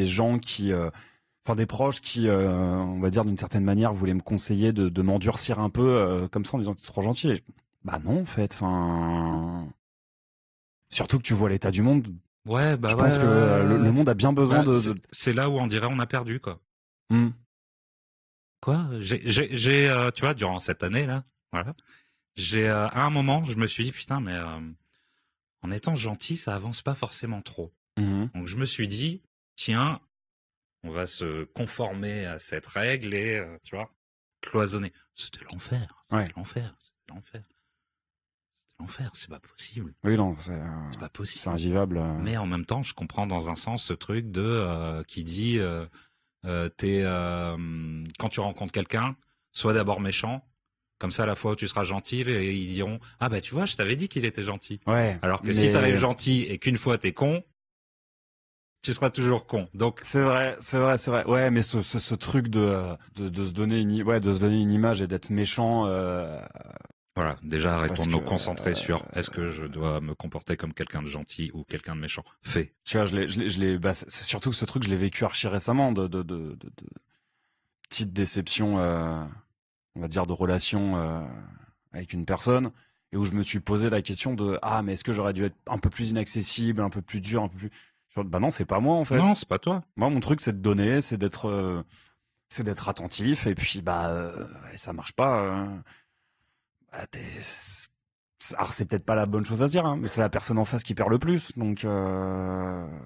gens qui, enfin des proches qui, on va dire d'une certaine manière, voulaient me conseiller de m'endurcir un peu, comme ça en disant que t'es trop gentil. Et bah non, en fait, enfin, surtout que tu vois l'état du monde. Ouais, bah je pense que le monde a bien besoin de. C'est là où on dirait on a perdu, quoi. Quoi? Tu vois, durant cette année là, voilà. À un moment, je me suis dit putain, mais en étant gentil, ça avance pas forcément trop. Donc je me suis dit, tiens, on va se conformer à cette règle et tu vois, cloisonner. C'était l'enfer. C'était l'enfer. C'est pas possible. Oui, non, c'est pas possible. C'est invivable. Mais en même temps, je comprends dans un sens ce truc de qui dit, quand tu rencontres quelqu'un, sois d'abord méchant. Comme ça, la fois où tu seras gentil, et ils diront ah bah tu vois, je t'avais dit qu'il était gentil. Ouais. Alors que si t'arrives gentil et qu'une fois t'es con, tu seras toujours con. Donc c'est vrai. Ouais, mais ce truc de se donner une image et d'être méchant. Voilà, déjà arrêtons de nous concentrer sur est-ce que je dois me comporter comme quelqu'un de gentil ou quelqu'un de méchant. Fais. Tu vois, c'est surtout que ce truc, je l'ai vécu archi récemment petite déception, on va dire, de relation avec une personne, et où je me suis posé la question de mais est-ce que j'aurais dû être un peu plus inaccessible, un peu plus dur, un peu plus. Bah non, c'est pas moi en fait. Non, c'est pas toi. Moi, mon truc, c'est de donner, c'est d'être attentif, et puis ça marche pas. Bah, alors c'est peut-être pas la bonne chose à se dire, hein, mais c'est la personne en face qui perd le plus, donc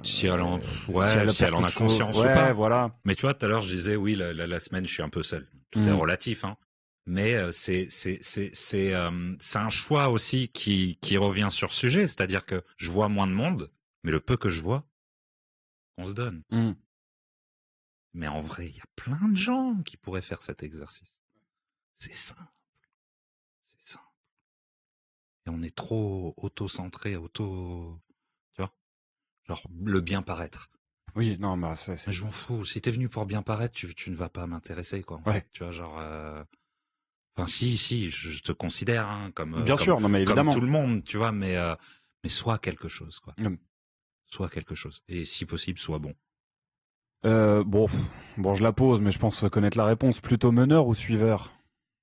Si elle en, si elle si perd elle en a quelque chose, conscience ou ouais, pas. voilà. Mais tu vois, tout à l'heure, je disais, oui, la semaine, je suis un peu seul. Tout est relatif, hein. Mais c'est un choix aussi qui revient sur ce sujet, c'est-à-dire que je vois moins de monde, mais le peu que je vois, on se donne. Mais en vrai, il y a plein de gens qui pourraient faire cet exercice. C'est simple. C'est simple. Et on est trop auto-centré, tu vois, genre le bien paraître. Oui, non, mais Mais je m'en fous. Si t'es venu pour bien paraître, tu ne vas pas m'intéresser, quoi. En fait. Tu vois, genre. Enfin, si, je te considère hein, bien sûr, non, mais comme évidemment. tout le monde, tu vois, mais sois quelque chose, quoi. Mm. Sois quelque chose. Et si possible, sois bon. Bon, je la pose, mais je pense connaître la réponse. Plutôt meneur ou suiveur?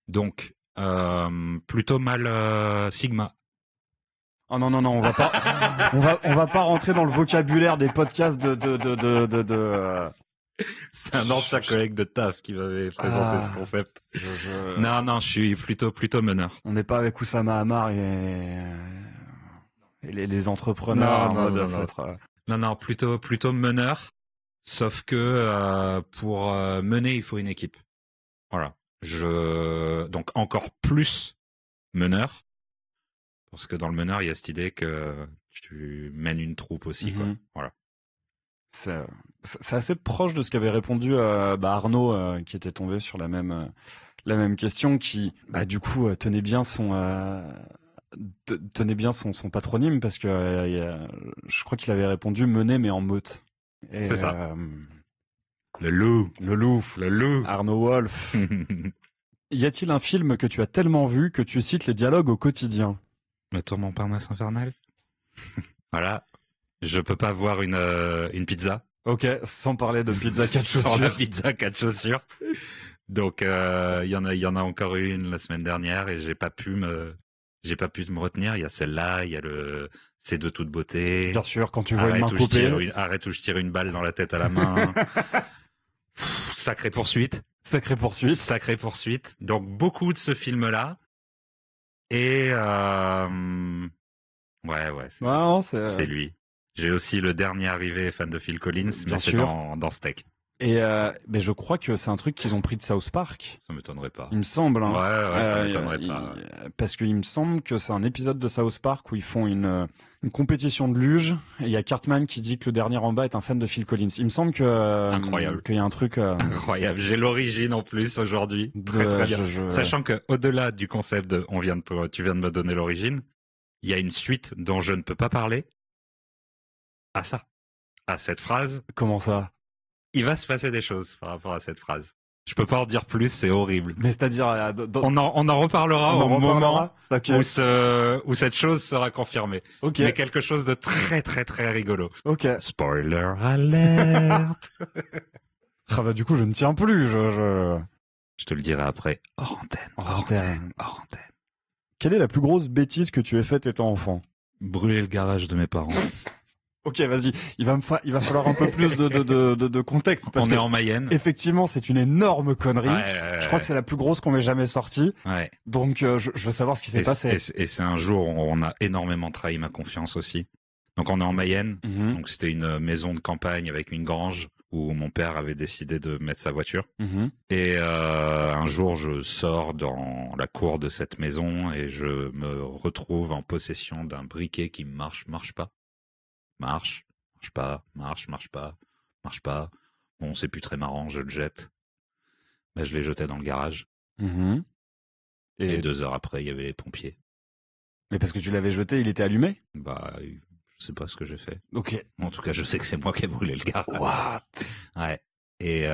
Donc, plutôt mal Sigma. Oh non, on va pas, on va pas rentrer dans le vocabulaire des podcasts de. C'est un ancien collègue de taf qui m'avait présenté ce concept. Non, je suis plutôt meneur. On n'est pas avec Oussama Hamar et les entrepreneurs en mode Non, plutôt meneur. Sauf que pour mener, il faut une équipe. Voilà. Donc encore plus meneur. Parce que dans le meneur, il y a cette idée que tu mènes une troupe aussi, quoi. Voilà. C'est assez proche de ce qu'avait répondu Arnaud, qui était tombé sur la même question, qui du coup tenait bien son patronyme, parce que je crois qu'il avait répondu mener mais en meute. C'est ça. Le loup. Arnaud Wolf. Y a-t-il un film que tu as tellement vu que tu cites les dialogues au quotidien? Le tour Montparnasse infernal. Voilà. Je peux pas voir une pizza. Ok, sans parler de pizza 4 chaussures. Sans la pizza 4 chaussures. Donc il y en a encore une la semaine dernière et j'ai pas pu me retenir. Il y a celle-là, il y a C'est de toute beauté. Bien sûr, quand tu vois une main coupée. Arrête où je tire une balle dans la tête à la main. Sacrée poursuite. Donc beaucoup de ce film-là. Et ouais, c'est lui. J'ai aussi Le Dernier Arrivé, fan de Phil Collins, mais c'est dans Steak. Et mais je crois que c'est un truc qu'ils ont pris de South Park. Ça m'étonnerait pas. Il me semble. Hein. Ouais, ça m'étonnerait pas. Parce qu'il me semble que c'est un épisode de South Park où ils font une compétition de luge, et il y a Cartman qui dit que le dernier en bas est un fan de Phil Collins. Il me semble que incroyable. Qu'il y a un truc incroyable. J'ai l'origine en plus aujourd'hui. Très bien. Sachant que au-delà du concept de tu viens de me donner l'origine, il y a une suite dont je ne peux pas parler. À cette phrase. Comment ça? Il va se passer des choses par rapport à cette phrase. Je peux pas en dire plus, c'est horrible. Mais c'est-à-dire, on en reparlera au moment où cette chose sera confirmée. Okay. Mais quelque chose de très très très rigolo. Ok. Spoiler alert. Du coup, je ne tiens plus. Je te le dirai après. Hors antenne. Quelle est la plus grosse bêtise que tu aies faite étant enfant? Brûler le garage de mes parents. Ok, vas-y. Il va falloir un peu plus de contexte. Parce on est en Mayenne. Effectivement, c'est une énorme connerie. Je crois que c'est la plus grosse qu'on m'ait jamais sortie. Ouais. Donc, je veux savoir ce qui s'est passé. Et c'est un jour où on a énormément trahi ma confiance aussi. Donc, on est en Mayenne. Donc, c'était une maison de campagne avec une grange où mon père avait décidé de mettre sa voiture. Et un jour, je sors dans la cour de cette maison et je me retrouve en possession d'un briquet qui marche pas. Marche pas. Bon, c'est plus très marrant, je le jette. Mais je l'ai jeté dans le garage. Et 2 heures après, il y avait les pompiers. Mais parce que tu l'avais jeté, il était allumé? Je sais pas ce que j'ai fait. Ok. En tout cas, je sais que c'est moi qui ai brûlé le garage. What? Ouais. Et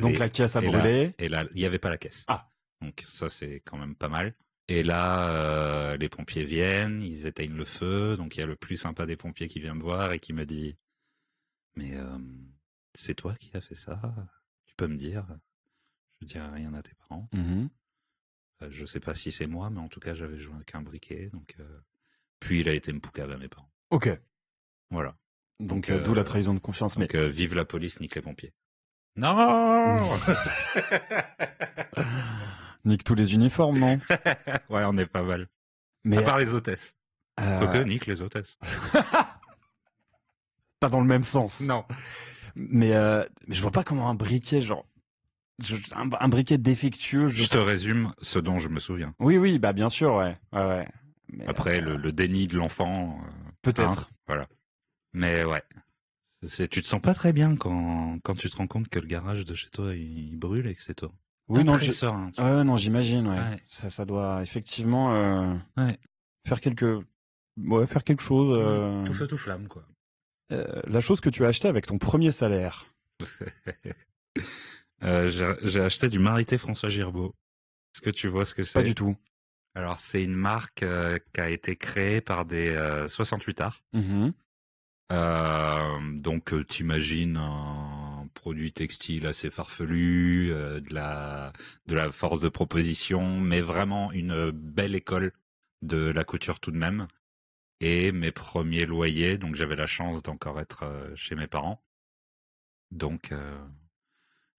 donc la caisse a brûlé? Et là, il y avait pas la caisse. Ah. Donc ça, c'est quand même pas mal. Et là, les pompiers viennent, ils éteignent le feu. Donc il y a le plus sympa des pompiers qui vient me voir et qui me dit « Mais c'est toi qui as fait ça? Tu peux me dire ?» Je dis rien à tes parents. Mhm. Je sais pas si c'est moi, mais en tout cas, j'avais joué avec un briquet. Donc, puis il a été me poucave à mes parents. Ok. Voilà. Donc, d'où la trahison de confiance. Donc, vive la police, nique les pompiers. Non. Nique tous les uniformes, non? Ouais, on est pas mal. Mais à part les hôtesses. Quoique, nique les hôtesses. Pas dans le même sens. Non. Mais je vois pas comment un briquet, genre, un briquet défectueux. Je te résume ce dont je me souviens. Oui, bah bien sûr, ouais. Mais, après, le déni de l'enfant. Peut-être. Voilà. Mais ouais. Tu te sens pas très bien quand tu te rends compte que le garage de chez toi il brûle et que c'est toi. Oui, non, non, j'imagine, ouais. Ça doit effectivement faire quelque chose. Tout feu, tout flamme, quoi. La chose que tu as acheté avec ton premier salaire. J'ai acheté du Marité François Girbeau. Est-ce que tu vois ce que c'est? Pas du tout. Alors, c'est une marque qui a été créée par des 68ards. Mm-hmm. Donc, t'imagines un produit textile assez farfelu, de la force de proposition, mais vraiment une belle école de la couture tout de même. Et mes premiers loyers, donc j'avais la chance d'encore être chez mes parents. Donc,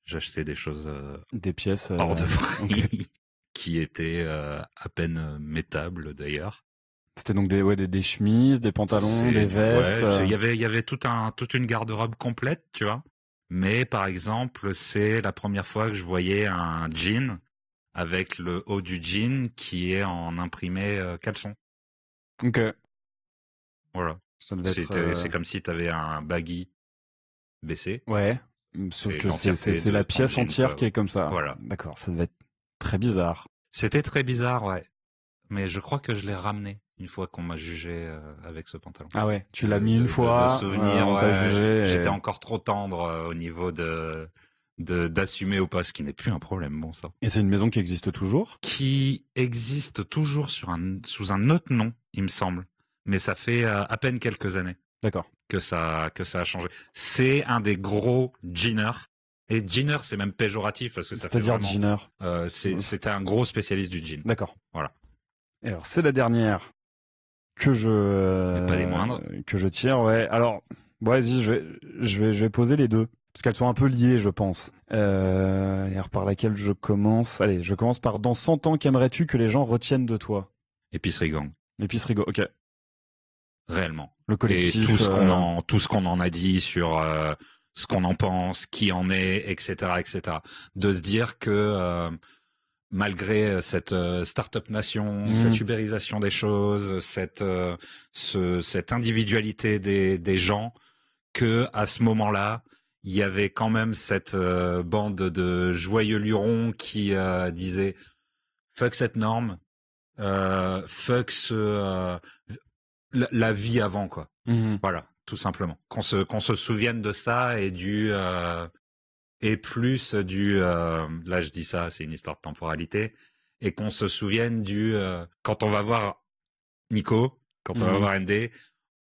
j'achetais des choses des pièces hors de prix, qui étaient à peine mettables d'ailleurs. C'était donc des chemises, des pantalons, des vestes. Ouais, il y avait toute une garde-robe complète, tu vois. Mais par exemple, c'est la première fois que je voyais un jean avec le haut du jean qui est en imprimé caleçon. Ok. Voilà. C'est comme si tu avais un baggy baissé. Ouais. Sauf que c'est la pièce entière qui est comme ça. Voilà. D'accord, ça devait être très bizarre. C'était très bizarre, ouais. Mais je crois que je l'ai ramené une fois qu'on m'a jugé avec ce pantalon. Ah ouais, tu l'as mis une fois. De souvenir, on t'a jugé. J'étais encore trop tendre au niveau d'assumer ou pas, ce qui n'est plus un problème, bon ça. Et c'est une maison qui existe toujours? Qui existe toujours sous un autre nom, il me semble. Mais ça fait à peine quelques années. D'accord. Que ça a changé. C'est un des gros jeaners. Et jeaner, c'est même péjoratif parce que ça fait vraiment... C'est-à-dire jeaner. C'était un gros spécialiste du jean. D'accord. Voilà. Et alors, c'est la dernière que je... pas des moindres. Que je tire, ouais. Alors, vas-y, je vais poser les deux. Parce qu'elles sont un peu liées, je pense. Et alors, par laquelle je commence... Allez, je commence par « Dans 100 ans, qu'aimerais-tu que les gens retiennent de toi ?» Épicerie Gang. Épicerie Gang, ok. Réellement. Le collectif. Et tout ce qu'on en a dit sur ce qu'on en pense, qui en est, etc., etc. De se dire que malgré cette start-up nation, cette ubérisation des choses, cette individualité des gens, que à ce moment-là, il y avait quand même cette bande de joyeux lurons qui disaient fuck cette norme, fuck la vie avant, quoi. Voilà, tout simplement. Qu'on se souvienne de ça et et plus là je dis ça, c'est une histoire de temporalité, et qu'on se souvienne quand on va voir Nico, quand on va voir ND,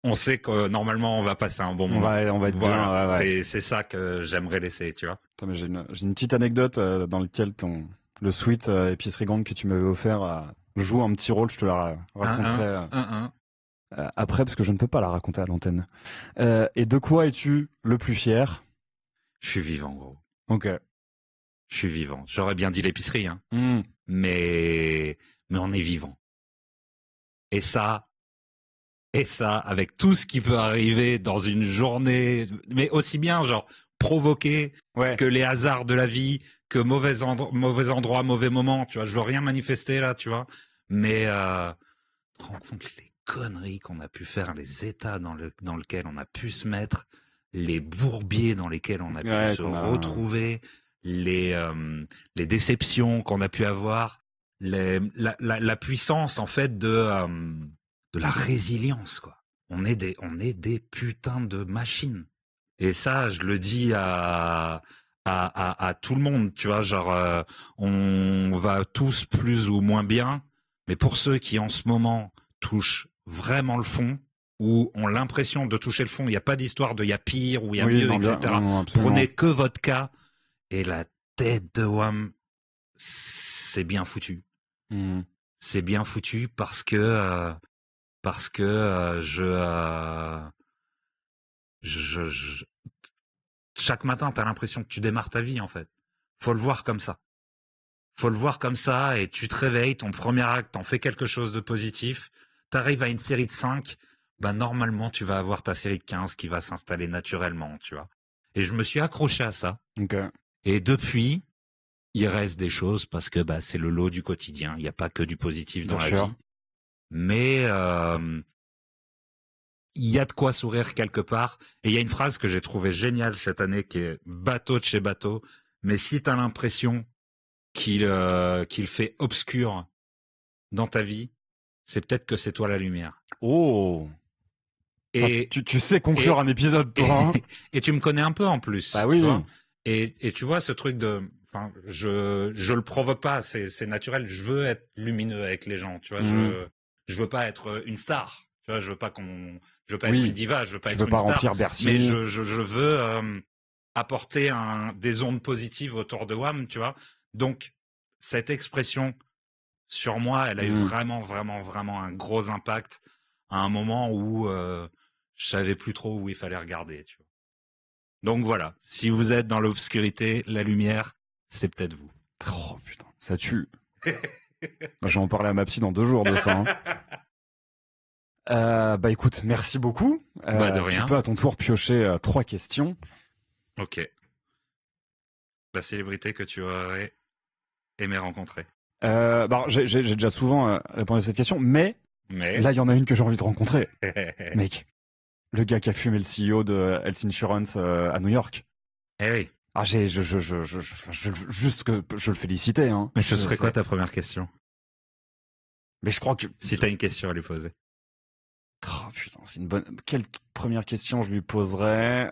on sait que normalement on va passer un bon moment. On va être voilà, bien. Ouais. C'est ça que j'aimerais laisser, tu vois. Attends, mais j'ai une petite anecdote dans laquelle le sweat épicerie grande que tu m'avais offert joue un petit rôle, je te la raconterai après parce que je ne peux pas la raconter à l'antenne. Et de quoi es-tu le plus fier? Je suis vivant, gros. Ok. Je suis vivant. J'aurais bien dit l'épicerie, hein. Mais on est vivant. Et ça, avec tout ce qui peut arriver dans une journée, mais aussi bien genre provoquer que les hasards de la vie, que mauvais endroit, mauvais moment, tu vois. Je veux rien manifester là, tu vois. Mais rends compte les conneries qu'on a pu faire, les états dans lesquels on a pu se mettre, les bourbiers dans lesquels on a pu se retrouver, les déceptions qu'on a pu avoir, la puissance en fait de la résilience, quoi. On est des putains de machines. Et ça, je le dis à tout le monde, tu vois, genre on va tous plus ou moins bien, mais pour ceux qui en ce moment touchent vraiment le fond, ou ont l'impression de toucher le fond, il n'y a pas d'histoire de il y a pire ou il y a mieux, etc. Non, prenez que votre cas et la tête de Wham c'est bien foutu. Mmh. C'est bien foutu parce que je chaque matin, t'as l'impression que tu démarres ta vie, en fait. Faut le voir comme ça. Faut le voir comme ça, et tu te réveilles, ton premier acte, t'en fais quelque chose de positif, t'arrives à une série de 5, ben normalement, tu vas avoir ta série de 15 qui va s'installer naturellement, tu vois. Et je me suis accroché à ça. Okay. Et depuis, il reste des choses parce que bah, c'est le lot du quotidien. Il n'y a pas que du positif dans la vie. Mais il y a de quoi sourire quelque part. Et il y a une phrase que j'ai trouvée géniale cette année qui est bateau de chez bateau. Mais si tu as l'impression qu'il fait obscur dans ta vie, c'est peut-être que c'est toi la lumière. Oh. Et tu sais conclure un épisode, toi. Hein. Et tu me connais un peu en plus. Bah oui. Tu vois, et tu vois ce truc de, enfin, je le provoque pas, c'est naturel. Je veux être lumineux avec les gens. Tu vois, je veux pas être une star. Tu vois, je veux pas être une diva. Je veux pas être une star. Remplir Bercy. Mais je veux apporter des ondes positives autour de WAM. Tu vois, donc cette expression sur moi, elle a eu vraiment, vraiment, vraiment un gros impact à un moment où je savais plus trop où il fallait regarder, tu vois. Donc voilà, si vous êtes dans l'obscurité, la lumière, c'est peut-être vous. Oh putain, ça tue. Je vais en parler à ma psy dans 2 jours de ça. Hein. Bah écoute, merci beaucoup. De rien. Tu peux à ton tour piocher 3 questions. Ok. La célébrité que tu aurais aimé rencontrer. Bah, j'ai déjà souvent répondu à cette question, mais là il y en a une que j'ai envie de rencontrer. Mec, le gars qui a fumé le CEO de Health Insurance à New York. Eh oui. Ah, juste que je le félicitais. Hein. Mais ce serait quoi ta première question? Mais je crois que... Si t'as une question à lui poser. Oh putain, c'est une bonne... Quelle première question je lui poserais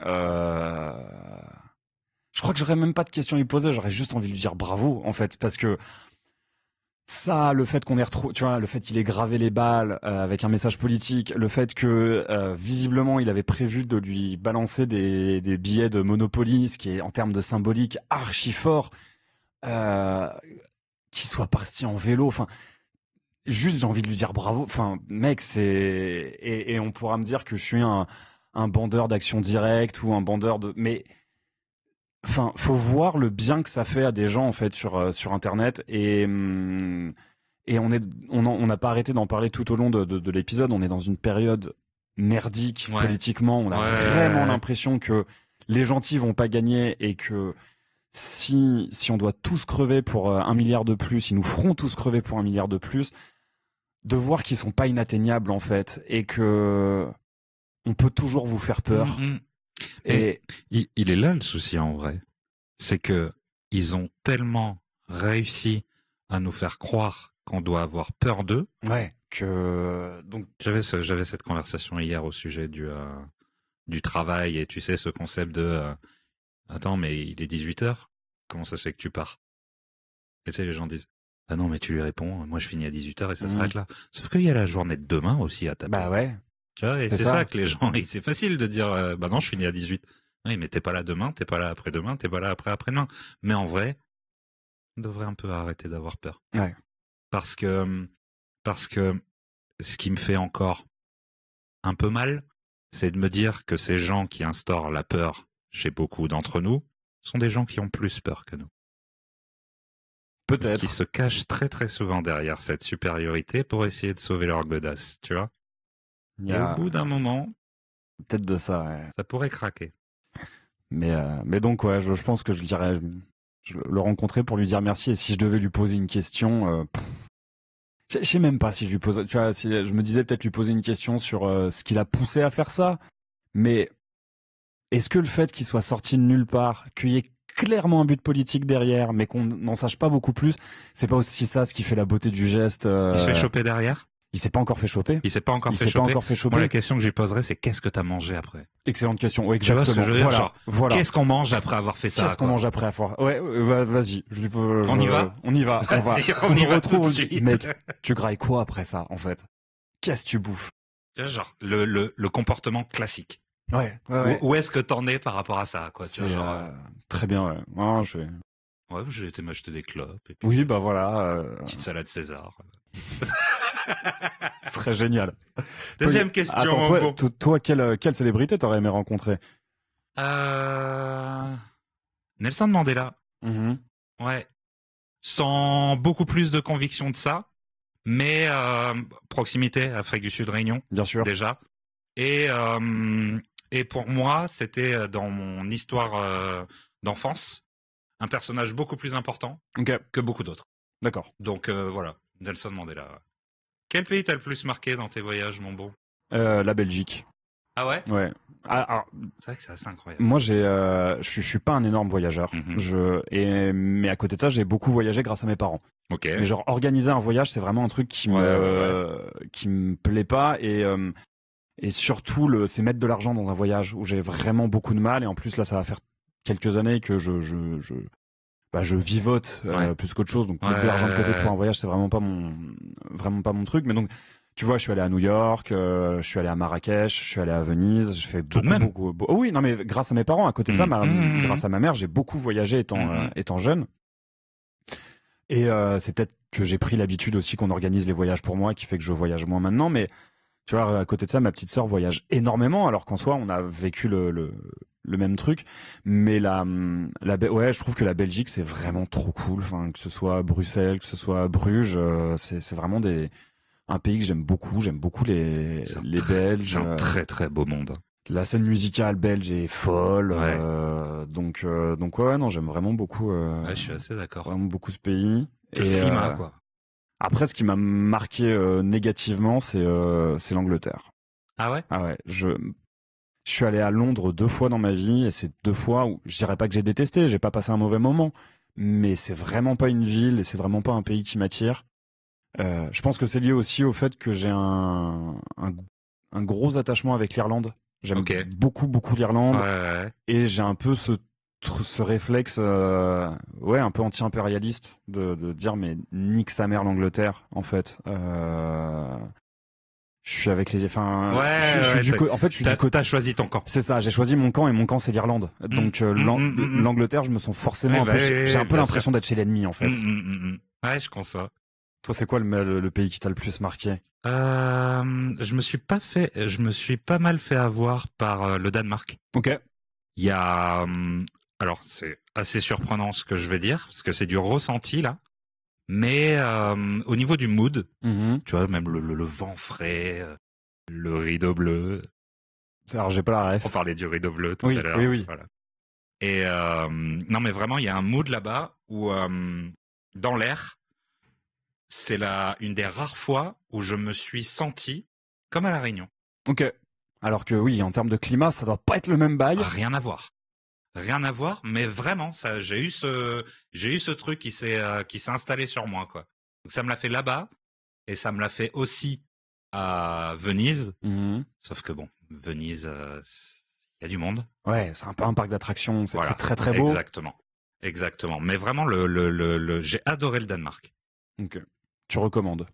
Je crois que j'aurais même pas de question à lui poser, j'aurais juste envie de lui dire bravo, en fait, parce que ça, le fait qu'on ait retrouvé, tu vois, le fait qu'il ait gravé les balles avec un message politique, le fait que visiblement il avait prévu de lui balancer des billets de Monopoly, ce qui est en termes de symbolique archi fort, qu'il soit parti en vélo, enfin, juste j'ai envie de lui dire bravo, enfin, mec, c'est et on pourra me dire que je suis un bandeur d'action directe ou un bandeur de, mais enfin, faut voir le bien que ça fait à des gens en fait sur Internet et on n'a pas arrêté d'en parler tout au long de l'épisode. On est dans une période merdique politiquement. On a vraiment l'impression que les gentils vont pas gagner et que si on doit tous crever pour 1 milliard de plus, ils nous feront tous crever pour 1 milliard de plus. De voir qu'ils sont pas inatteignables en fait et que on peut toujours vous faire peur. Et il est là le souci en vrai, c'est que ils ont tellement réussi à nous faire croire qu'on doit avoir peur d'eux. Ouais. Que donc j'avais cette conversation hier au sujet du travail et tu sais ce concept de attends mais il est 18h, comment ça se fait que tu pars? Et tu sais les gens disent ah non mais tu lui réponds moi je finis à 18h et ça s'arrête là. Sauf qu'il y a la journée de demain aussi à taper. Bah ouais. Tu vois, et c'est ça que les gens, c'est facile de dire, bah non, je finis à 18. Oui, mais t'es pas là demain, t'es pas là après-demain, t'es pas là après-demain. Mais en vrai, on devrait un peu arrêter d'avoir peur. Ouais. Parce que ce qui me fait encore un peu mal, c'est de me dire que ces gens qui instaurent la peur chez beaucoup d'entre nous sont des gens qui ont plus peur que nous. Peut-être. Qui se cachent très très souvent derrière cette supériorité pour essayer de sauver leur godasse, tu vois. Et au bout d'un moment, peut-être de ça, ouais. Ça pourrait craquer. Mais donc, ouais, je pense que je le rencontrer pour lui dire merci. Et si je devais lui poser une question, je sais même pas si je lui pose. Tu vois, si je me disais peut-être lui poser une question sur ce qui l'a poussé à faire ça. Mais est-ce que le fait qu'il soit sorti de nulle part, qu'il y ait clairement un but politique derrière, mais qu'on n'en sache pas beaucoup plus, c'est pas aussi ça ce qui fait la beauté du geste Il se fait choper derrière? Il s'est pas encore fait choper. Il s'est pas encore fait choper. Moi, la question que j'y poserais, c'est qu'est-ce que t'as mangé après? Excellente question. Oui, exactement. Tu vois ce que je veux dire? Voilà. Voilà. Qu'est-ce qu'on mange après avoir fait ça? Qu'est-ce qu'on mange après avoir? Ouais, vas-y. On y va? On y va. On y va tout de suite. Mec, tu grailles quoi après ça, en fait? Qu'est-ce que tu bouffes? Genre, le comportement classique. Ouais. Où est-ce que t'en es par rapport à ça, quoi? C'est, très bien, ouais. Non, Ouais, j'ai été m'acheter des clopes. Et puis, Oui, bah voilà. petite salade César. Ce serait génial. Deuxième question, Attends, mon toi, bon. toi, quelle célébrité t'aurais aimé rencontrer? Nelson Mandela. Mhm. Ouais. Sans beaucoup plus de conviction de ça, mais proximité, Afrique du Sud, Réunion, Bien sûr. déjà. Et pour moi, c'était dans mon histoire d'enfance un personnage beaucoup plus important Ok, que beaucoup d'autres. d'accord. Donc voilà, Nelson Mandela. Quel pays t'a le plus marqué dans tes voyages, mon bon? La Belgique. Ah ouais? Ouais. Alors, C'est vrai que c'est assez incroyable. moi, je suis pas un énorme voyageur. Mhm. Mais à côté de ça, j'ai beaucoup voyagé grâce à mes parents. Ok. Mais genre organiser un voyage, c'est vraiment un truc Ouais. qui me plaît pas et surtout c'est mettre de l'argent dans un voyage où j'ai vraiment beaucoup de mal et en plus là, ça va faire quelques années que je vivote Ouais. plus qu'autre chose. Donc mettre de l'argent de côté pour Ouais. un voyage, c'est vraiment pas mon truc. Mais donc, tu vois, je suis allé à New York, je suis allé à Marrakech, je suis allé à Venise. Je fais Tout de même. Oh oui, non mais grâce à mes parents. À côté de ça, grâce Mhm. à ma mère, j'ai beaucoup voyagé Mhm. étant jeune. Et c'est peut-être que j'ai pris l'habitude aussi qu'on organise les voyages pour moi, qui fait que je voyage moins maintenant. Mais tu vois, à côté de ça, ma petite sœur voyage énormément, alors qu'en soi, on a vécu le même truc. Mais ouais, je trouve que la Belgique, c'est vraiment trop cool. Enfin, que ce soit Bruxelles, que ce soit Bruges, c'est vraiment un pays que j'aime beaucoup. J'aime beaucoup les C'est Belges. un très très beau monde. La scène musicale belge est folle. Ouais. Donc ouais, non, j'aime Ouais, je suis assez d'accord. vraiment beaucoup ce pays. Le Et climat, quoi. après, ce qui m'a marqué négativement, c'est l'Angleterre. Ah ouais? Ah ouais, je suis allé à Londres 2 fois dans ma vie et c'est 2 fois où je dirais pas que j'ai détesté, j'ai pas passé un mauvais moment, mais c'est vraiment pas une ville et c'est vraiment pas un pays qui m'attire. Je pense que c'est lié aussi au fait que j'ai un gros attachement avec l'Irlande. J'aime Ok. Ouais, beaucoup ouais, l'Irlande ouais. et j'ai un peu ce réflexe, ouais, un peu anti-impérialiste de dire mais nique sa mère l'Angleterre en fait. Je suis avec Ouais, je suis ouais, en fait, je suis du côté. t'as choisi ton camp. C'est ça, j'ai choisi mon camp et mon camp c'est l'Irlande. Hum, Donc hum, hum, hum, hum. l'Angleterre, je me sens forcément Ouais, un bah peu, oui, j'ai oui, un oui, peu bien sûr. l'impression d'être chez l'ennemi en fait. Ouais, je conçois. Toi, c'est quoi le pays qui t'a le plus marqué? Je me suis pas mal fait avoir par le Danemark. Ok. Il y a, alors c'est assez surprenant ce que je vais dire, parce que c'est du ressenti là, mais au niveau du mood, Mhm. tu vois, même le vent frais, le rideau bleu. Alors j'ai pas la On ref. parlait du rideau bleu tout à Oui, oui, l'heure, oui. voilà. Et non, mais vraiment, il y a un mood là-bas où dans l'air, c'est une des rares fois où je me suis senti comme à La Réunion. Ok. Alors que oui, en termes de climat, ça doit pas être le même bail. Rien à voir. Rien à voir, mais vraiment, ça, j'ai eu ce truc qui s'est installé sur moi, quoi. Donc ça me l'a fait là-bas, et ça me l'a fait aussi à Venise. Mhm. Sauf que bon, Venise, il y a du monde. Ouais, c'est un peu un parc d'attractions. C'est Voilà, très très beau. exactement, exactement. Mais vraiment, j'ai adoré le Danemark. Ok. Tu recommandes.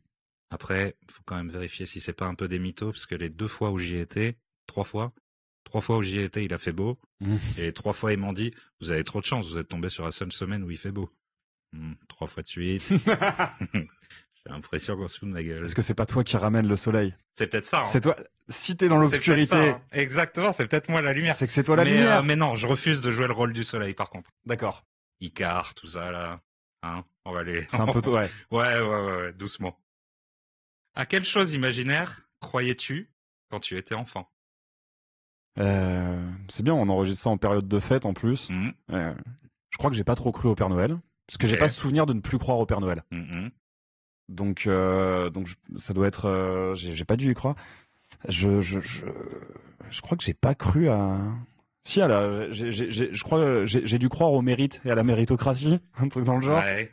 Après, faut quand même vérifier si c'est pas un peu des mythos, parce que les 2 fois où j'y étais, 3 fois où j'y étais, il a fait beau. Mhm. Et 3 fois, ils m'ont dit, vous avez trop de chance, vous êtes tombé sur la seule semaine où il fait beau. 3 fois de suite. J'ai l'impression qu'on se fout de ma gueule. Est-ce que c'est pas toi qui ramène le soleil? C'est peut-être ça. Hein. C'est toi. Si t'es dans C'est peut-être ça. l'obscurité, Hein. Exactement, c'est peut-être moi la lumière. c'est que c'est toi la lumière. Mais non, je refuse de jouer le rôle du soleil, par contre. D'accord. Icar, tout ça, là. Hein, on va aller. C'est un peu ouais. Ouais, doucement. À quelle chose imaginaire croyais-tu quand tu étais enfant? C'est bien, on enregistre ça en période de fête en plus. Mmh. Je crois que j'ai pas trop cru au Père Noël, parce que j'ai Ok. pas souvenir de ne plus croire au Père Noël. Mhm. Donc ça doit être, j'ai pas dû y croire. Je crois que j'ai pas cru à. Si, je crois, j'ai dû croire au mérite et à la méritocratie, un truc dans le genre. Ouais.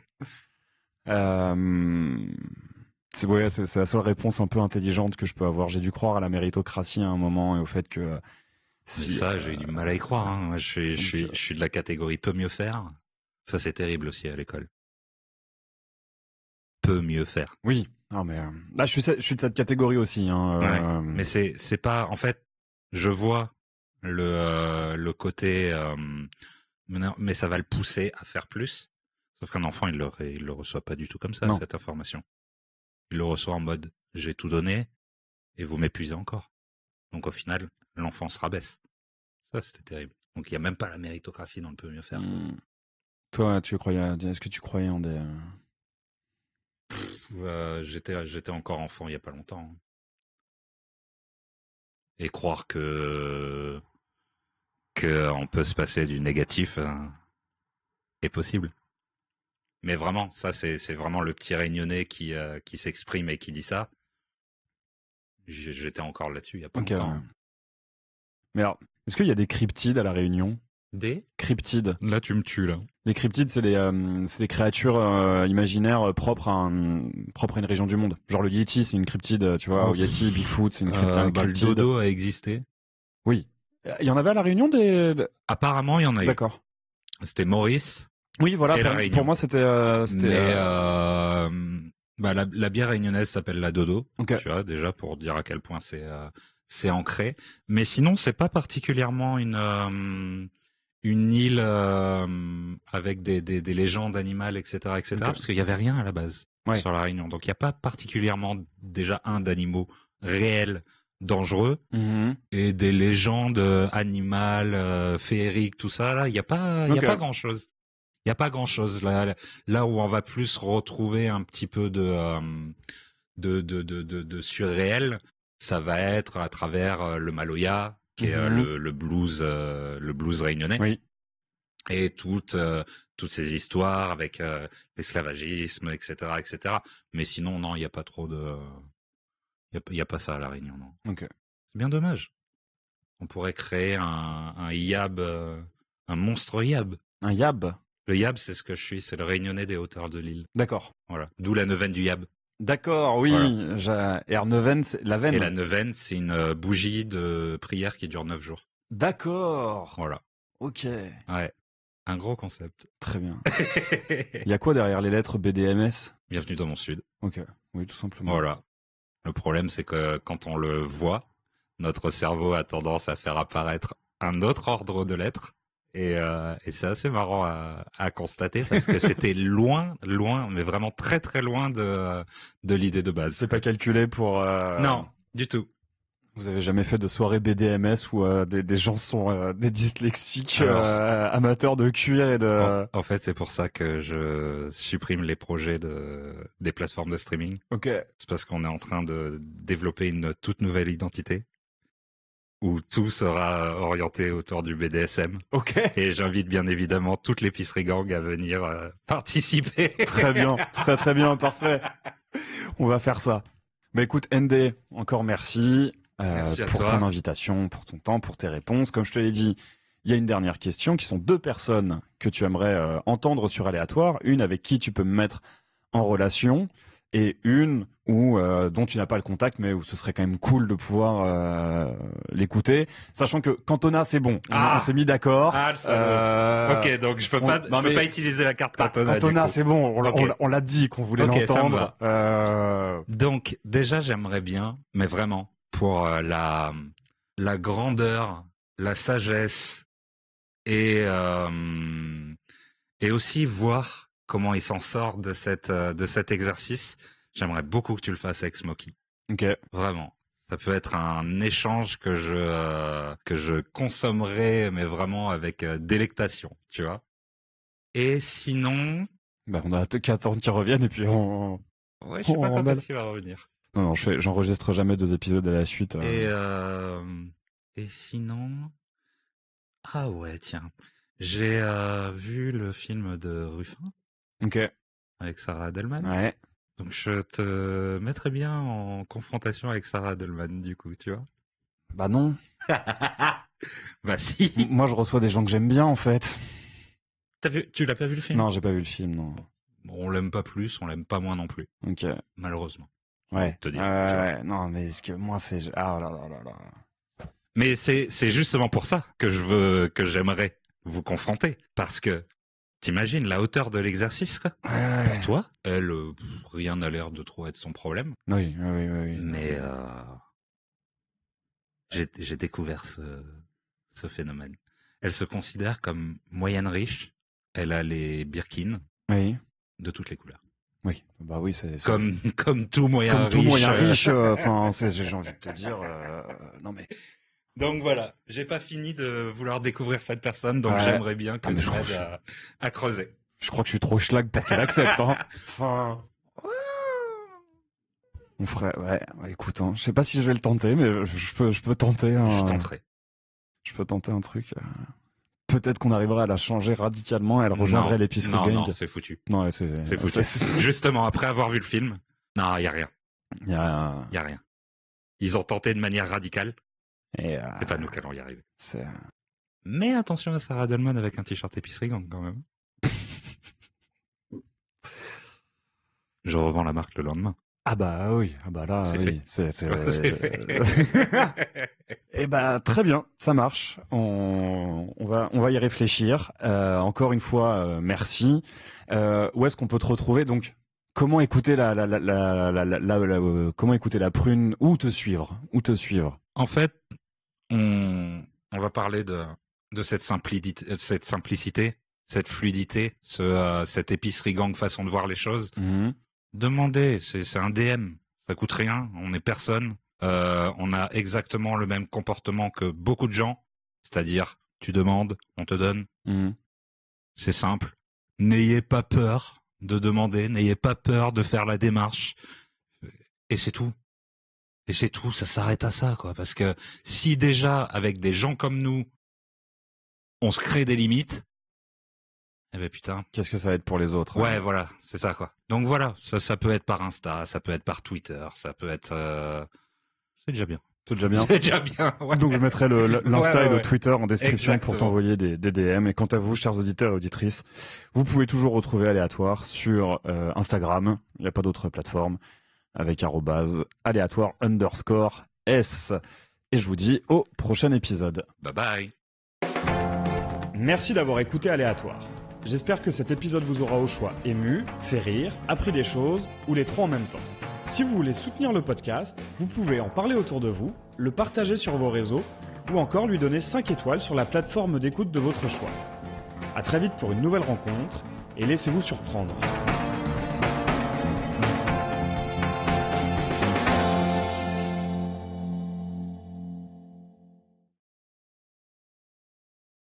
C'est la seule réponse un peu intelligente que je peux avoir. J'ai dû croire à la méritocratie à un moment et au fait que Mais si. ça, j'ai eu du mal à y croire. Hein. Moi, je donc, suis de la catégorie peut mieux faire. Ça, c'est terrible aussi à l'école. Peut mieux faire. Oui. Non mais là, je suis de cette catégorie aussi. Hein, Ouais. Mais c'est pas. En fait, je vois le côté. Mais ça va le pousser à faire plus. Sauf qu'un enfant, il le reçoit pas du tout comme ça, Non. cette information. Il le reçoit en mode, j'ai tout donné et vous m'épuisez encore. Donc au final, l'enfant se rabaisse. Ça, c'était terrible. Donc il n'y a même pas la méritocratie dans le peut mieux faire. Toi, est-ce que tu croyais en des... J'étais encore enfant il y a pas longtemps. Et croire que on peut se passer du négatif est possible. Mais vraiment, ça c'est vraiment le petit réunionnais qui s'exprime et qui dit ça. J'étais encore là-dessus il y a pas longtemps. Ouais. Mais alors, est-ce qu'il y a des cryptides à la Réunion? Des Cryptides. Là, tu me tues là. Les cryptides, c'est les créatures imaginaires propres à une région du monde. Genre le Yeti, c'est une cryptide, tu vois. Oh, Au Yeti, Bigfoot, c'est une cryptide. Le dodo a existé. Oui. Il y en avait à la Réunion des... Apparemment, il y en a eu. D'accord. C'était Maurice. Oui, voilà. Et la Réunion. Pour moi, c'était. Mais la bière réunionnaise s'appelle la Dodo. Ok. Tu vois, déjà pour dire à quel point c'est ancré. Mais sinon, c'est pas particulièrement une île avec des légendes animales, etc., etc. Okay. Parce qu'il y avait rien à la base sur la Réunion. Donc il y a pas particulièrement déjà d'animaux réels dangereux et des légendes animales féeriques, tout ça là. Il y a pas grand chose. Il y a pas grand chose là où on va plus retrouver un petit peu de surréel. Ça va être à travers le Maloya, qui est le blues réunionnais. Oui. Et toutes ces histoires avec l'esclavagisme, etc., etc. Mais sinon, non, il n'y a pas trop de, il y a pas ça à la Réunion, non. Okay. C'est bien dommage. On pourrait créer un yab, un monstre yab. Un yab. Le yab, c'est ce que je suis, c'est le réunionnais des hauteurs de l'île. D'accord. Voilà. D'où la neuvaine du yab. D'accord, oui. Voilà. Et neuvaine, c'est la veine. Et la neuvaine, c'est une bougie de prière qui dure 9 jours. D'accord. Voilà. Ok. Ouais. Un gros concept. Très bien. Il y a quoi derrière les lettres BDMS? Bienvenue dans mon sud. Ok. Oui, tout simplement. Voilà. Le problème, c'est que quand on le voit, notre cerveau a tendance à faire apparaître un autre ordre de lettres. Et c'est assez marrant à constater parce que c'était loin, mais vraiment très très loin de l'idée de base. C'est pas calculé pour... Non, du tout. Vous avez jamais fait de soirée BDMS où des gens sont des dyslexiques amateurs de cuir et de... En fait, c'est pour ça que je supprime les projets des plateformes de streaming. Ok. C'est parce qu'on est en train de développer une toute nouvelle identité où tout sera orienté autour du BDSM. Ok. Et j'invite bien évidemment toute l'épicerie gang à venir participer. Très bien, très bien, parfait. On va faire ça. Bah écoute, ND, encore merci. Merci à pour toi. ton invitation, pour ton temps, pour tes réponses. Comme je te l'ai dit, il y a une dernière question qui sont 2 personnes que tu aimerais entendre sur Aléatoire. Une avec qui tu peux me mettre en relation et une dont tu n'as pas le contact mais où ce serait quand même cool de pouvoir l'écouter. Sachant que Cantona, c'est bon. On s'est mis d'accord. Ah, le salaud. Ok, donc je peux pas utiliser la carte Cantona. Cantona, c'est bon. On l'a dit qu'on voulait l'entendre. Donc déjà, j'aimerais bien, mais vraiment, pour la grandeur, la sagesse et aussi voir comment il s'en sort de cet exercice. J'aimerais beaucoup que tu le fasses avec Smokey. Ok. Vraiment. Ça peut être un échange que je consommerai, mais vraiment avec délectation, tu vois. Et sinon... Bah, on a qu'à attendre qu'il revienne et puis on... Ouais, je sais pas quand est-ce qu'il va revenir. Non, j'enregistre jamais 2 épisodes à la suite. Et sinon... Ah ouais, tiens. J'ai vu le film de Ruffin. Ok. Avec Sarah Adelman. Ouais. Donc je te mettrais bien en confrontation avec Sarah Adelman, du coup, tu vois. Bah non. Bah si. Moi, je reçois des gens que j'aime bien, en fait. Tu l'as pas vu le film? Non, j'ai pas vu le film, non. On l'aime pas plus, on l'aime pas moins non plus. Ok. Malheureusement. Ouais. Te dire, non, mais est-ce que moi, c'est... Ah là là là là. Mais c'est justement pour ça que j'aimerais vous confronter. Parce que, t'imagines la hauteur de l'exercice, quoi. Pour toi, elle, rien n'a l'air de trop être son problème. Oui. Mais j'ai découvert ce phénomène. Elle se considère comme moyenne riche. Elle a les Birkin. Oui. De toutes les couleurs. Oui, bah oui, c'est comme tout moyen riche. Comme tout moyen riche, enfin, j'ai envie de te dire, non mais. Donc voilà, j'ai pas fini de vouloir découvrir cette personne, donc Ouais. j'aimerais bien que Ah, mais tu m'aides à creuser. Je crois que je suis trop schlag pour qu'elle accepte, hein. Enfin. On ferait, ouais, écoute, hein, je sais pas si je vais le tenter, mais je peux tenter Je tenterai. Je peux tenter un truc. Peut-être qu'on arriverait à la changer radicalement, elle rejoindrait l'épicerie gang. Non, c'est foutu. Non, c'est foutu. Justement, après avoir vu le film, non, y a rien. Y a rien. Ils ont tenté de manière radicale. Et c'est pas nous qui allons y arriver. C'est... Mais attention à Sarah Delman avec un t-shirt épicerie gang quand même. Je revends la marque le lendemain. Ah bah oui, ah bah là, c'est oui, fait. c'est fait. Et bah très bien, ça marche. On va y réfléchir. Encore une fois, merci. Où est-ce qu'on peut te retrouver donc? Comment écouter comment écouter la prune? Où te suivre? En fait, on va parler de cette simplicité, cette fluidité, cette épicerie gang façon de voir les choses. Mmh. Demandez, c'est un DM, ça coûte rien, on est personne, on a exactement le même comportement que beaucoup de gens, c'est-à-dire tu demandes, on te donne. Mmh. C'est simple. N'ayez pas peur de demander, n'ayez pas peur de faire la démarche, et c'est tout. Et c'est tout, ça s'arrête à ça, quoi. Parce que si déjà, avec des gens comme nous, on se crée des limites, eh ben putain. Qu'est-ce que ça va être pour les autres? Ouais, voilà, c'est ça, quoi. Donc voilà, ça peut être par Insta, ça peut être par Twitter, ça peut être... C'est déjà bien. C'est déjà bien. C'est déjà bien, ouais. Donc je mettrai l'Insta et le Twitter en description. Exactement. Pour t'envoyer des DM. Et quant à vous, chers auditeurs et auditrices, vous pouvez toujours retrouver Aléatoire sur Instagram. Il n'y a pas d'autre plateforme. Avec @aléatoire_s. Et je vous dis au prochain épisode. Bye bye. Merci d'avoir écouté Aléatoire. J'espère que cet épisode vous aura au choix ému, fait rire, appris des choses ou les trois en même temps. Si vous voulez soutenir le podcast, vous pouvez en parler autour de vous, le partager sur vos réseaux ou encore lui donner 5 étoiles sur la plateforme d'écoute de votre choix. À très vite pour une nouvelle rencontre et laissez-vous surprendre.